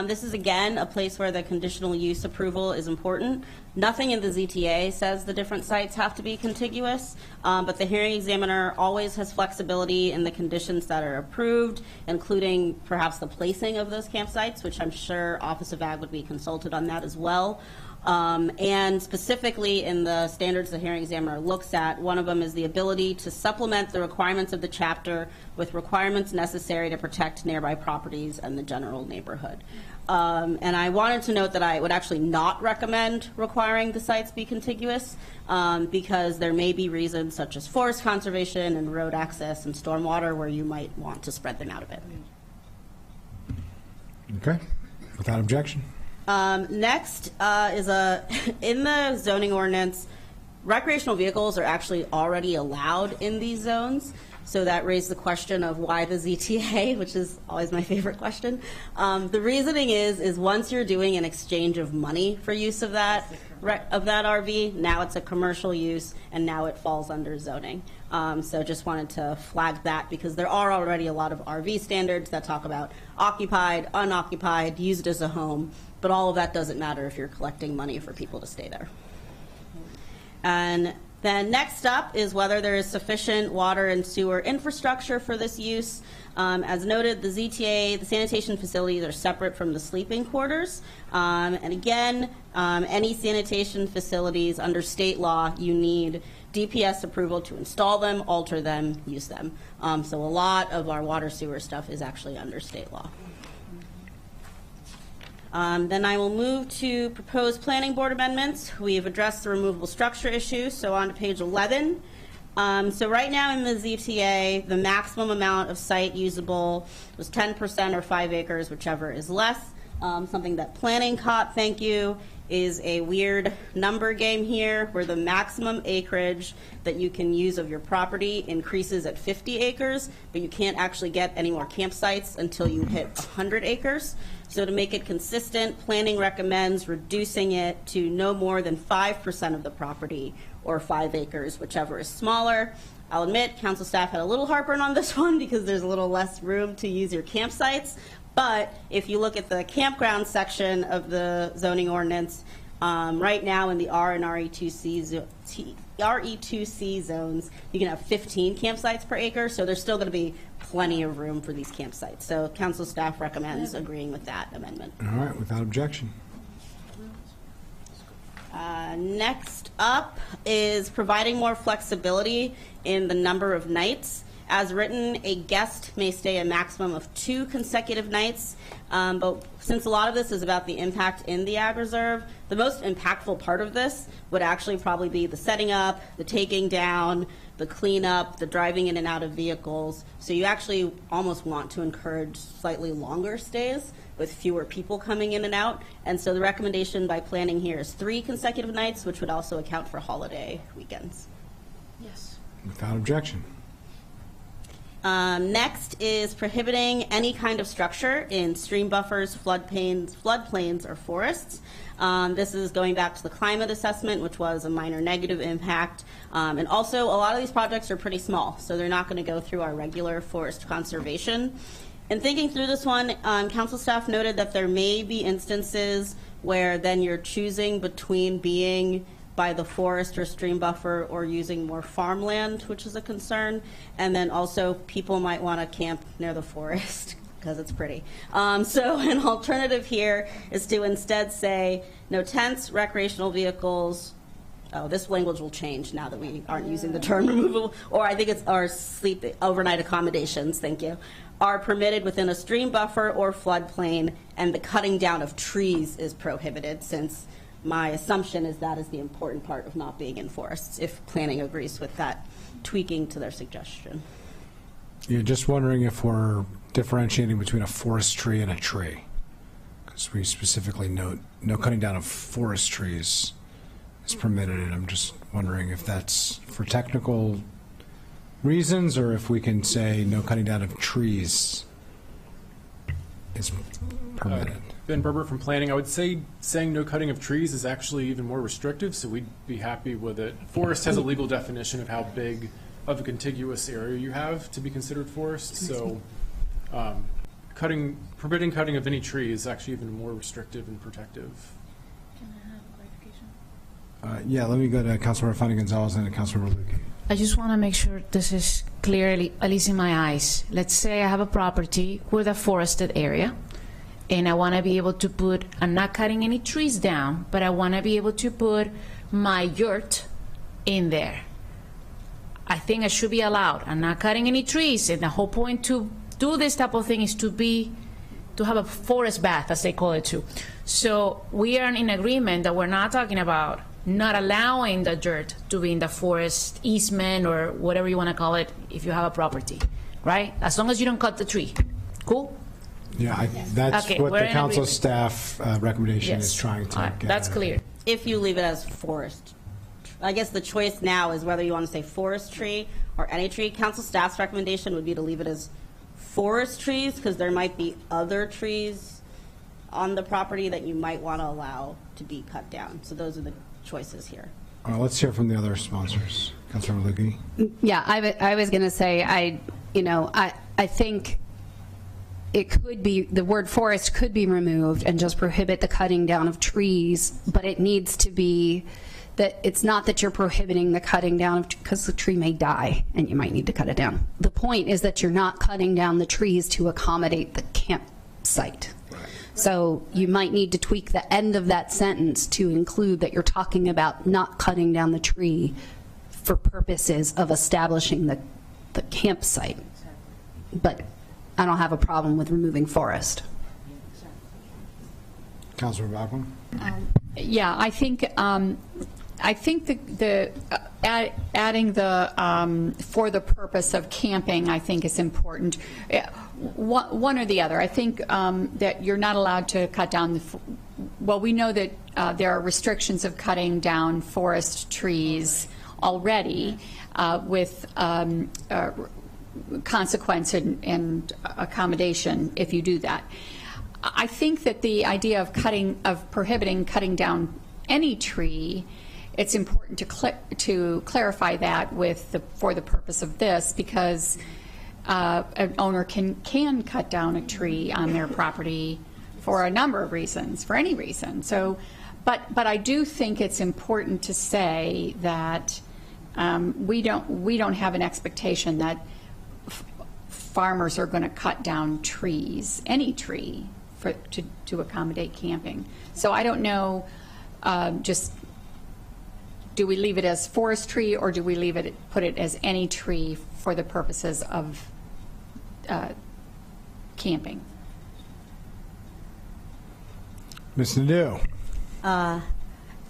Speaker 2: This is, again, a place where the conditional use approval is important. Nothing in the ZTA says the different sites have to be contiguous, but the hearing examiner always has flexibility in the conditions that are approved, including perhaps the placing of those campsites, which I'm sure Office of Ag would be consulted on that as well. And specifically in the standards the hearing examiner looks at, one of them is the ability to supplement the requirements of the chapter with requirements necessary to protect nearby properties and the general neighborhood. And I wanted to note that I would actually not recommend requiring the sites be contiguous because there may be reasons such as forest conservation and road access and stormwater where you might want to spread them out a bit.
Speaker 1: Okay, without objection.
Speaker 2: Next is in the zoning ordinance, recreational vehicles are actually already allowed in these zones. So that raised the question of why the ZTA, which is always my favorite question. The reasoning is once you're doing an exchange of money for use of that RV, now it's a commercial use, and now it falls under zoning. So just wanted to flag that because there are already a lot of RV standards that talk about occupied, unoccupied, used as a home, but all of that doesn't matter if you're collecting money for people to stay there. And then next up is whether there is sufficient water and sewer infrastructure for this use. As noted, the ZTA, the sanitation facilities are separate from the sleeping quarters. And again, any sanitation facilities under state law, you need DPS approval to install them, alter them, use them. So a lot of our water sewer stuff is actually under state law. Then I will move to proposed planning board amendments. We've addressed the removable structure issue, so on to page 11. So right now in the ZTA, the maximum amount of site usable was 10% or 5 acres, whichever is less. Something that planning caught, thank you, is a weird number game here where the maximum acreage that you can use of your property increases at 50 acres, but you can't actually get any more campsites until you hit 100 acres. So to make it consistent, planning recommends reducing it to no more than 5% of the property or 5 acres, whichever is smaller. I'll admit, council staff had a little heartburn on this one because there's a little less room to use your campsites. But if you look at the campground section of the zoning ordinance, right now in the R and RE2C zones, you can have 15 campsites per acre, so there's still going to be plenty of room for these campsites. So council staff recommends agreeing with that amendment.
Speaker 1: All right, without objection.
Speaker 2: Next up is providing more flexibility in the number of nights. As written, a guest may stay a maximum of 2 consecutive nights, but since a lot of this is about the impact in the ag reserve, the most impactful part of this would actually probably be the setting up, the taking down, the cleanup, the driving in and out of vehicles. So you actually almost want to encourage slightly longer stays with fewer people coming in and out. And so the recommendation by planning here is 3 consecutive nights, which would also account for holiday weekends.
Speaker 3: Yes.
Speaker 1: Without objection.
Speaker 2: Next is prohibiting any kind of structure in stream buffers, floodplains, or forests. This is going back to the climate assessment, which was a minor negative impact. And also, a lot of these projects are pretty small, so they're not going to go through our regular forest conservation. In thinking through this one, council staff noted that there may be instances where then you're choosing between being by the forest or stream buffer or using more farmland, which is a concern. And then also people might want to camp near the forest because it's pretty. So an alternative here is to instead say no tents, recreational vehicles. Oh, this language will change now that we aren't using the term removal, or I think it's our sleep overnight accommodations, thank you, are permitted within a stream buffer or floodplain, and the cutting down of trees is prohibited, since my assumption is that is the important part of not being in forests, if planning agrees with that tweaking to their suggestion.
Speaker 1: Yeah, just wondering if we're differentiating between a forest tree and a tree. Because we specifically note no cutting down of forest trees is permitted, and I'm just wondering if that's for technical reasons or if we can say no cutting down of trees is permitted.
Speaker 5: Ben Berber from Planning. I would say saying no cutting of trees is actually even more restrictive, so we'd be happy with it. Forest has a legal definition of how big of a contiguous area you have to be considered forest, so forbidding cutting of any tree is actually even more restrictive and protective.
Speaker 1: Yeah, let me go to Councilmember Fanny Gonzalez and then Councilmember Lukey.
Speaker 8: I just want to make sure this is clearly, at least in my eyes. Let's say I have a property with a forested area, and I want to be able to put, I'm not cutting any trees down, but I want to be able to put my yurt in there. I think I should be allowed. I'm not cutting any trees, and the whole point to do this type of thing is to have a forest bath, as they call it too. So we are in agreement that we're not talking about not allowing the dirt to be in the forest easement or whatever you want to call it if you have a property, right? As long as you don't cut the tree. Cool?
Speaker 1: Yeah, that's
Speaker 8: Okay,
Speaker 1: what
Speaker 8: we're
Speaker 1: the
Speaker 8: in
Speaker 1: council
Speaker 8: agreement.
Speaker 1: staff recommendation is trying to
Speaker 8: All right,
Speaker 1: get
Speaker 8: that's
Speaker 1: at.
Speaker 8: clear.
Speaker 2: If you leave it as forest. I guess the choice now is whether you want to say forest tree or any tree. Council staff's recommendation would be to leave it as forest trees because there might be other trees on the property that you might want to allow to be cut down. So those are the choices here.
Speaker 1: Let's hear from the other sponsors. Councilmember Lukey.
Speaker 13: Yeah, I was going to say, I think it could be, the word forest could be removed and just prohibit the cutting down of trees, but it needs to be that it's not that you're prohibiting the cutting down because the tree may die and you might need to cut it down. The point is that you're not cutting down the trees to accommodate the campsite. So you might need to tweak the end of that sentence to include that you're talking about not cutting down the tree for purposes of establishing the campsite. But I don't have a problem with removing forest.
Speaker 1: Councilmember Bachman?
Speaker 14: Yeah, I think adding the for the purpose of camping, I think is important. One or the other. I think that you're not allowed to cut down well, we know that there are restrictions of cutting down forest trees already with consequence and accommodation if you do that. I think that the idea of prohibiting cutting down any tree, it's important to clarify that for the purpose of this, because an owner can cut down a tree on their property for a number of reasons, for any reason. So, but I do think it's important to say that we don't have an expectation that farmers are going to cut down trees, any tree, to accommodate camping. So I don't know, just do we leave it as forestry or do we put it as any tree for the purposes of camping?
Speaker 1: Ms. Nadeau. I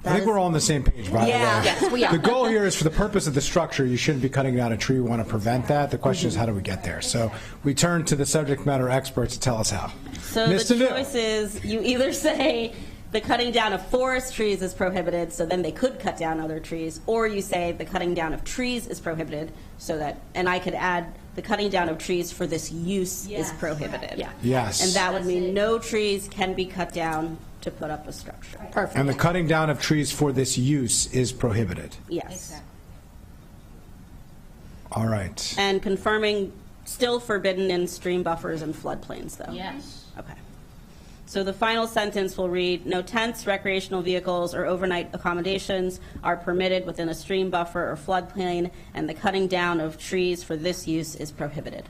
Speaker 1: think we're all on the same page, by the way.
Speaker 14: Yes, we are.
Speaker 1: The goal here is for the purpose of the structure, you shouldn't be cutting down a tree. We want to prevent that. The question is, how do we get there? So we turn to the subject matter experts to tell us how.
Speaker 2: So
Speaker 1: Ms.
Speaker 2: the
Speaker 1: Nadeau.
Speaker 2: choice is you either say the cutting down of forest trees is prohibited, so then they could cut down other trees, or you say the cutting down of trees is prohibited, so that, and I could add the cutting down of trees for this use is prohibited.
Speaker 14: Yeah.
Speaker 1: Yes.
Speaker 2: And that would mean no trees can be cut down to put up a structure.
Speaker 14: Perfect.
Speaker 1: And the cutting down of trees for this use is prohibited.
Speaker 2: Yes.
Speaker 1: All right.
Speaker 2: And confirming still forbidden in stream buffers and floodplains, though.
Speaker 8: Yes.
Speaker 2: Okay. So the final sentence will read, no tents, recreational vehicles, or overnight accommodations are permitted within a stream buffer or floodplain, and the cutting down of trees for this use is prohibited.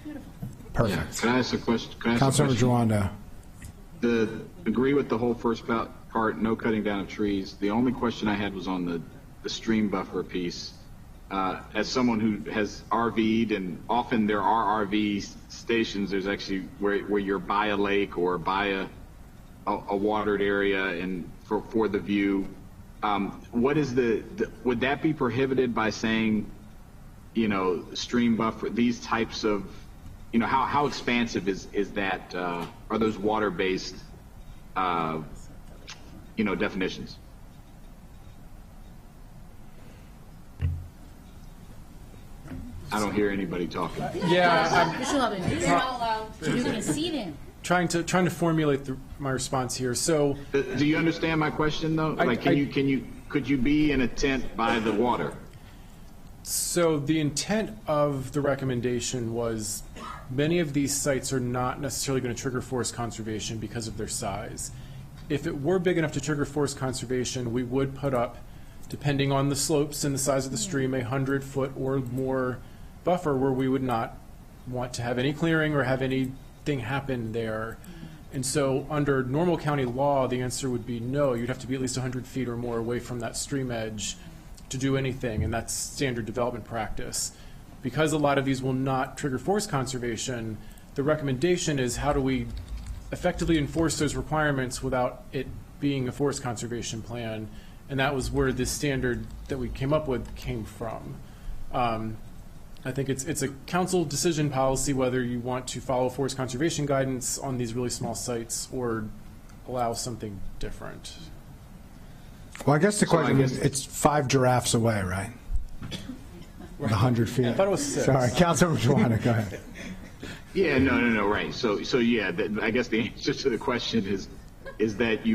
Speaker 1: Perfect.
Speaker 17: Yeah. Can I ask a question?
Speaker 1: Councilmember Jawanda.
Speaker 17: Agree with the whole first part, no cutting down of trees. The only question I had was on the stream buffer piece. As someone who has RV'd, and often there are RV stations, there's actually where you're by a lake or by a watered area and for the view. What is would that be prohibited by saying, stream buffer, these types of you know, how expansive is that? Are those water-based, you know, definitions? I don't hear anybody talking.
Speaker 5: Yeah,
Speaker 8: You can see them.
Speaker 5: trying to formulate my response here. So,
Speaker 17: Do you understand my question though? Like, could you be in a tent by the water?
Speaker 5: so the intent of the recommendation was many of these sites are not necessarily going to trigger forest conservation because of their size. If it were big enough to trigger forest conservation, we would put up, depending on the slopes and the size of the stream, 100-foot or more buffer where we would not want to have any clearing or have anything happen there. And so under normal county law, the answer would be no. You'd have to be at least 100 feet or more away from that stream edge to do anything, and that's standard development practice. Because a lot of these will not trigger forest conservation, the recommendation is how do we effectively enforce those requirements without it being a forest conservation plan, and that was where this standard that we came up with came from. I think it's a council decision policy whether you want to follow forest conservation guidance on these really small sites or allow something different.
Speaker 1: Well, I guess the question is, it's 5 giraffes away, right? 100 feet.
Speaker 5: I thought it was 6.
Speaker 1: Sorry, Councilmember Joanna, go ahead.
Speaker 17: Yeah, no, right. So yeah, I guess the answer to the question is that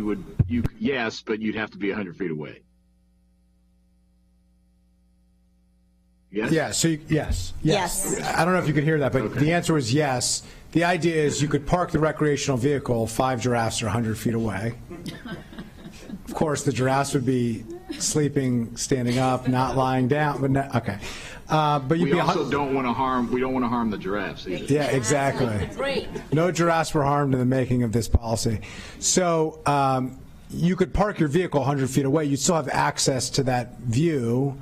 Speaker 17: yes, but you'd have to be 100 feet away. Yes?
Speaker 1: Yeah, so yes. I don't know if you could hear that, but the answer was yes. The idea is you could park the recreational vehicle, 5 giraffes are 100 feet away. Of course, the giraffes would be sleeping, standing up, not lying down, but not, okay. But
Speaker 17: we also don't want to harm the giraffes either.
Speaker 1: Yeah, exactly. No giraffes were harmed in the making of this policy. So you could park your vehicle 100 feet away. You'd still have access to that view.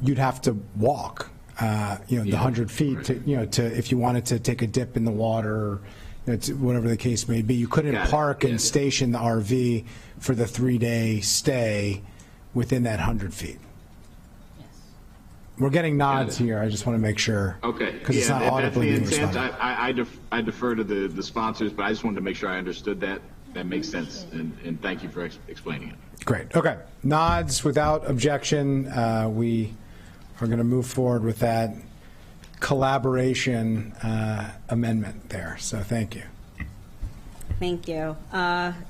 Speaker 1: You'd have to walk, the 100 feet to if you wanted to take a dip in the water, whatever the case may be. You couldn't park and station the RV for the 3-day stay within that 100 feet. We're getting nods here. I just want to make sure.
Speaker 17: Okay.
Speaker 1: Because it's not audibly being responded.
Speaker 17: I defer to the sponsors, but I just wanted to make sure I understood that. That makes sense, and thank you for explaining it.
Speaker 1: Great. Okay. Nods without objection. We are going to move forward with that collaboration amendment there. So thank you.
Speaker 2: Thank you.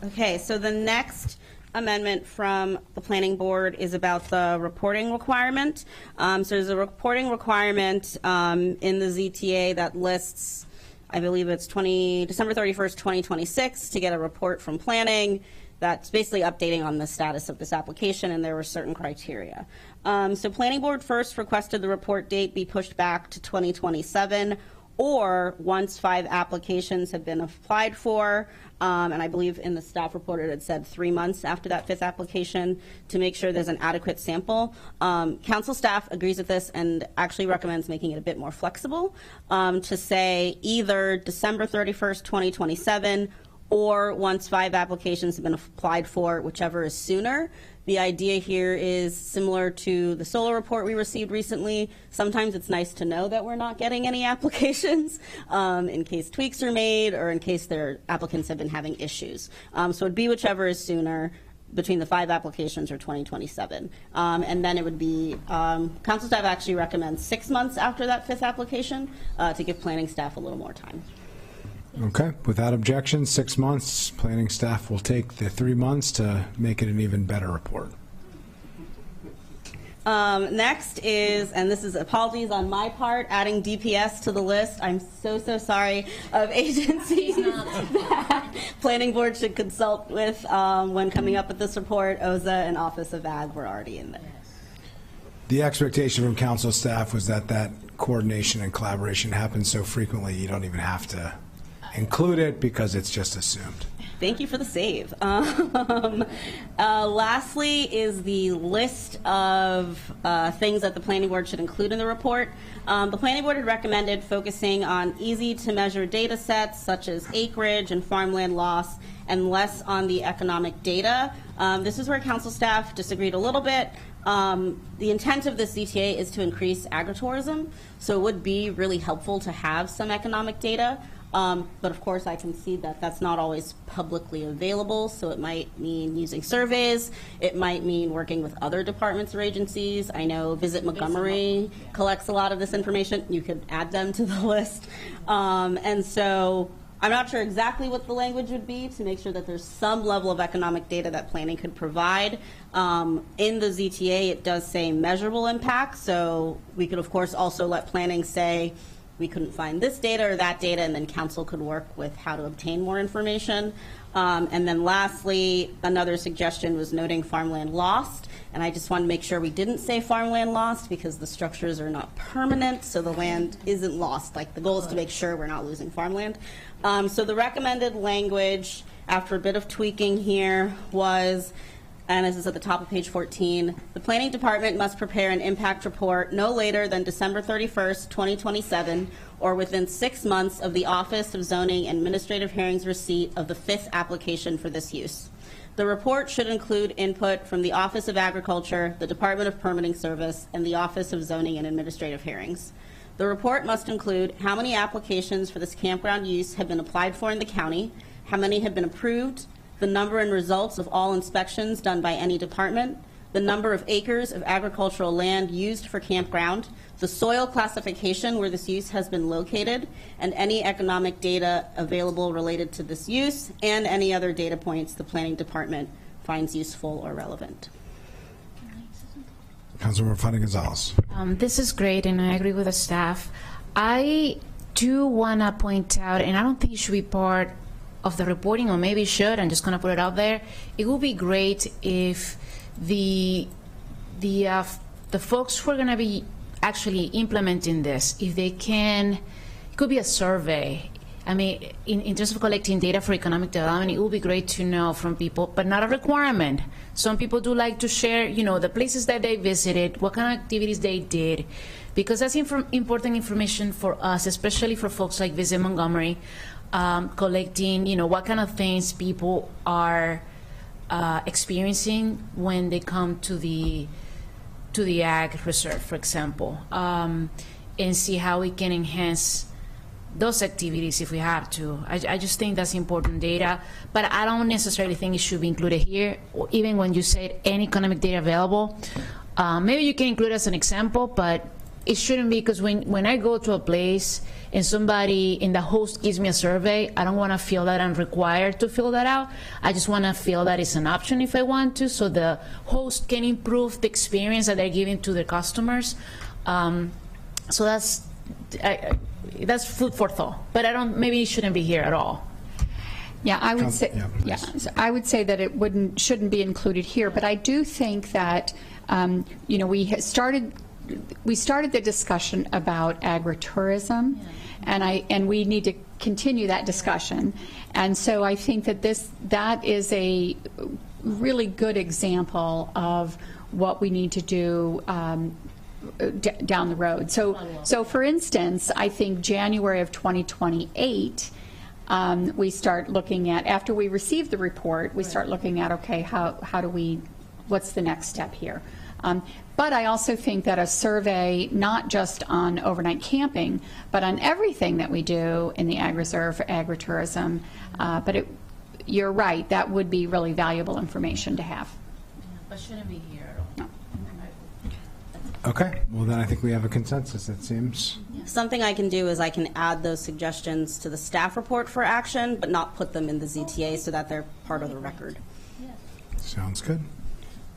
Speaker 2: Okay, so the next amendment from the planning board is about the reporting requirement. So there's a reporting requirement in the ZTA that lists, I believe it's December 31st, 2026, to get a report from planning that's basically updating on the status of this application, and there were certain criteria. So planning board first requested the report date be pushed back to 2027, or once 5 applications have been applied for, and I believe in the staff report it had said 3 months after that 5th application, to make sure there's an adequate sample. Council staff agrees with this and actually recommends making it a bit more flexible, to say either December 31st, 2027, or once 5 applications have been applied for, whichever is sooner. The idea here is similar to the solar report we received recently. Sometimes it's nice to know that we're not getting any applications in case tweaks are made or in case their applicants have been having issues. So it'd be whichever is sooner, between the 5 applications or 2027. And then it would be, council staff actually recommends 6 months after that 5th application to give planning staff a little more time.
Speaker 1: Okay, without objection, 6 months. Planning staff will take the 3 months to make it an even better report.
Speaker 2: Next is, and this is apologies on my part, adding DPS to the list. I'm so sorry, of agencies that planning board should consult with when coming up with this report. OZA and Office of Ag were already in there.
Speaker 1: The expectation from council staff was that coordination and collaboration happens so frequently you don't even have to include it because it's just assumed.
Speaker 2: Thank you for the save. Lastly is the list of things that the planning board should include in the report. The planning board had recommended focusing on easy-to-measure data sets such as acreage and farmland loss, and less on the economic data. This is where council staff disagreed a little bit. The intent of this ZTA is to increase agritourism, so it would be really helpful to have some economic data. But of course, I can see that that's not always publicly available, so it might mean using surveys. It might mean working with other departments or agencies. I know Visit Montgomery collects a lot of this information. You could add them to the list. And so I'm not sure exactly what the language would be to make sure that there's some level of economic data that planning could provide. In the ZTA, it does say measurable impact, so we could, of course, also let planning say, we couldn't find this data or that data, and then council could work with how to obtain more information. And then lastly, another suggestion was noting farmland lost, and I just wanted to make sure we didn't say farmland lost because the structures are not permanent, so the land isn't lost. Like, the goal is to make sure we're not losing farmland. So the recommended language, after a bit of tweaking here, was, and this is at the top of page 14, the planning department must prepare an impact report no later than December 31st, 2027, or within 6 months of the Office of Zoning and Administrative Hearings receipt of the 5th application for this use. The report should include input from the Office of Agriculture, the Department of Permitting Service, and the Office of Zoning and Administrative Hearings. The report must include how many applications for this campground use have been applied for in the county, how many have been approved, the number and results of all inspections done by any department, the number of acres of agricultural land used for campground, the soil classification where this use has been located, and any economic data available related to this use, and any other data points the planning department finds useful or relevant.
Speaker 1: Councilmember Fanning-Gonzalez.
Speaker 8: This is great, and I agree with the staff. I do want to point out, and I don't think it should be part of the reporting, or maybe it should, I'm just going to put it out there. It would be great if the folks who are going to be actually implementing this, if they can, it could be a survey. I mean, in terms of collecting data for economic development, it would be great to know from people, but not a requirement. Some people do like to share, you know, the places that they visited, what kind of activities they did, because that's important information for us, especially for folks like Visit Montgomery, collecting, you know, what kind of things people are experiencing when they come to the ag reserve, for example, and see how we can enhance those activities if we have to. I just think that's important data, but I don't necessarily think it should be included here, or even when you said any economic data available. Maybe you can include as an example, but it shouldn't be, because when I go to a place and somebody in the host gives me a survey, I don't want to feel that I'm required to fill that out. I just want to feel that it's an option if I want to, so the host can improve the experience that they're giving to their customers. So that's food for thought, but maybe it shouldn't be here at all.
Speaker 14: Yeah, I would say, so I would say that it shouldn't be included here, but I do think that, you know, we started the discussion about agritourism, and we need to continue that discussion. And so I think that that is a really good example of what we need to do down the road. So for instance, I think January of 2028, we start looking at, after we receive the report, we start looking at, okay, how do we, what's the next step here? But I also think that a survey, not just on overnight camping, but on everything that we do in the ag reserve for agritourism, but you're right, that would be really valuable information to have.
Speaker 8: But shouldn't be here at all.
Speaker 14: No.
Speaker 1: Okay, well then I think we have a consensus, it seems.
Speaker 2: Something I can do is I can add those suggestions to the staff report for action, but not put them in the ZTA so that they're part of the record.
Speaker 1: Sounds good.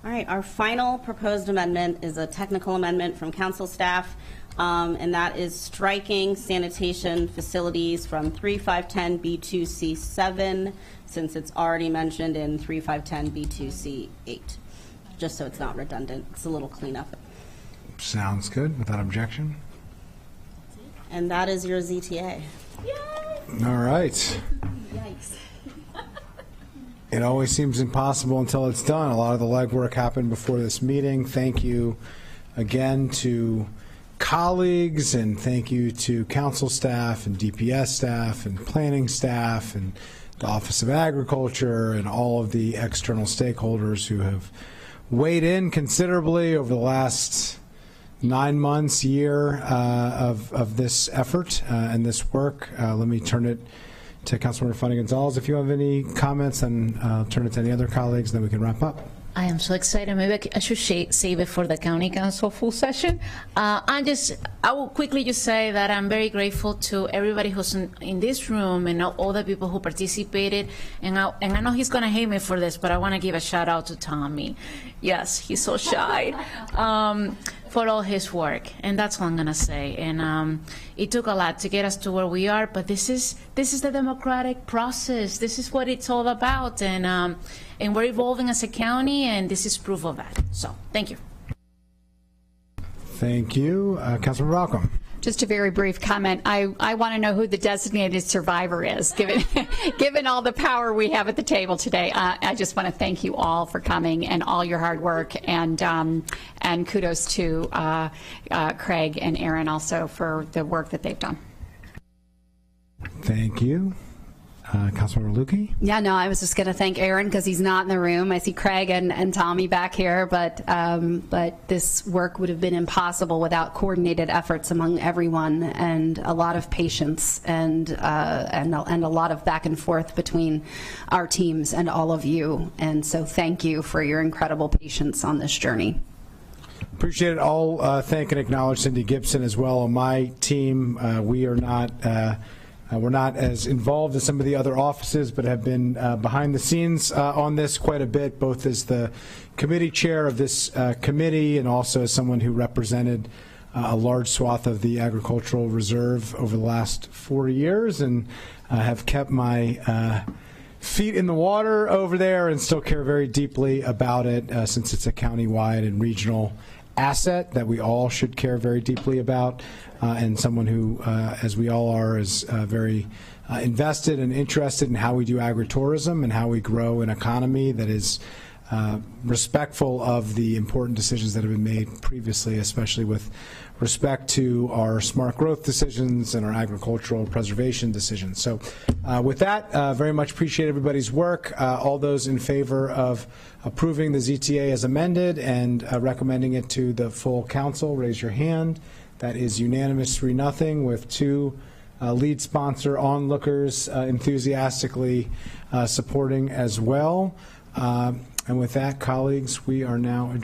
Speaker 2: All right, our final proposed amendment is a technical amendment from council staff, and that is striking sanitation facilities from 3510B2C7, since it's already mentioned in 3510B2C8, just so it's not redundant. It's a little cleanup.
Speaker 1: Sounds good, without objection.
Speaker 2: And that is your ZTA.
Speaker 1: All right.
Speaker 2: Yikes.
Speaker 1: It always seems impossible until it's done. A lot of the legwork happened before this meeting. Thank you again to colleagues, and thank you to council staff and DPS staff and planning staff and the Office of Agriculture and all of the external stakeholders who have weighed in considerably over the last 9 months, year of this effort and this work. Let me turn it to Councilmember Fontaine-Gonzalez. If you have any comments, and I'll turn it to any other colleagues, then we can wrap up.
Speaker 8: I am so excited. Maybe I should save it for the County Council full session. I will quickly just say that I'm very grateful to everybody who's in this room and all the people who participated. And I know he's going to hate me for this, but I want to give a shout out to Tommy. Yes, he's so shy. For all his work, and that's all I'm gonna say. And it took a lot to get us to where we are, but this is the democratic process. This is what it's all about, and we're evolving as a county, and this is proof of that. So, thank you.
Speaker 1: Thank you, Councilmember Malcolm.
Speaker 14: Just a very brief comment. I want to know who the designated survivor is, given all the power we have at the table today. I just want to thank you all for coming and all your hard work, and kudos to Craig and Aaron also for the work that they've done.
Speaker 1: Thank you. Councilmember Lukey?
Speaker 13: Yeah, no, I was just going to thank Aaron because he's not in the room. I see Craig and Tommy back here, but this work would have been impossible without coordinated efforts among everyone, and a lot of patience and a lot of back and forth between our teams and all of you. And so thank you for your incredible patience on this journey.
Speaker 1: Appreciate it. I'll thank and acknowledge Cindy Gibson as well on my team. We're not as involved as some of the other offices, but have been behind the scenes on this quite a bit, both as the committee chair of this committee and also as someone who represented a large swath of the agricultural reserve over the last 4 years, and have kept my feet in the water over there and still care very deeply about it since it's a county-wide and regional asset that we all should care very deeply about, and someone who, as we all are, is very invested and interested in how we do agritourism and how we grow an economy that is respectful of the important decisions that have been made previously, especially with respect to our smart growth decisions and our agricultural preservation decisions. So with that, very much appreciate everybody's work. All those in favor of approving the ZTA as amended and recommending it to the full council, raise your hand. That is unanimous, 3-0, with 2 lead sponsor onlookers enthusiastically supporting as well. And with that, colleagues, we are now adjourned.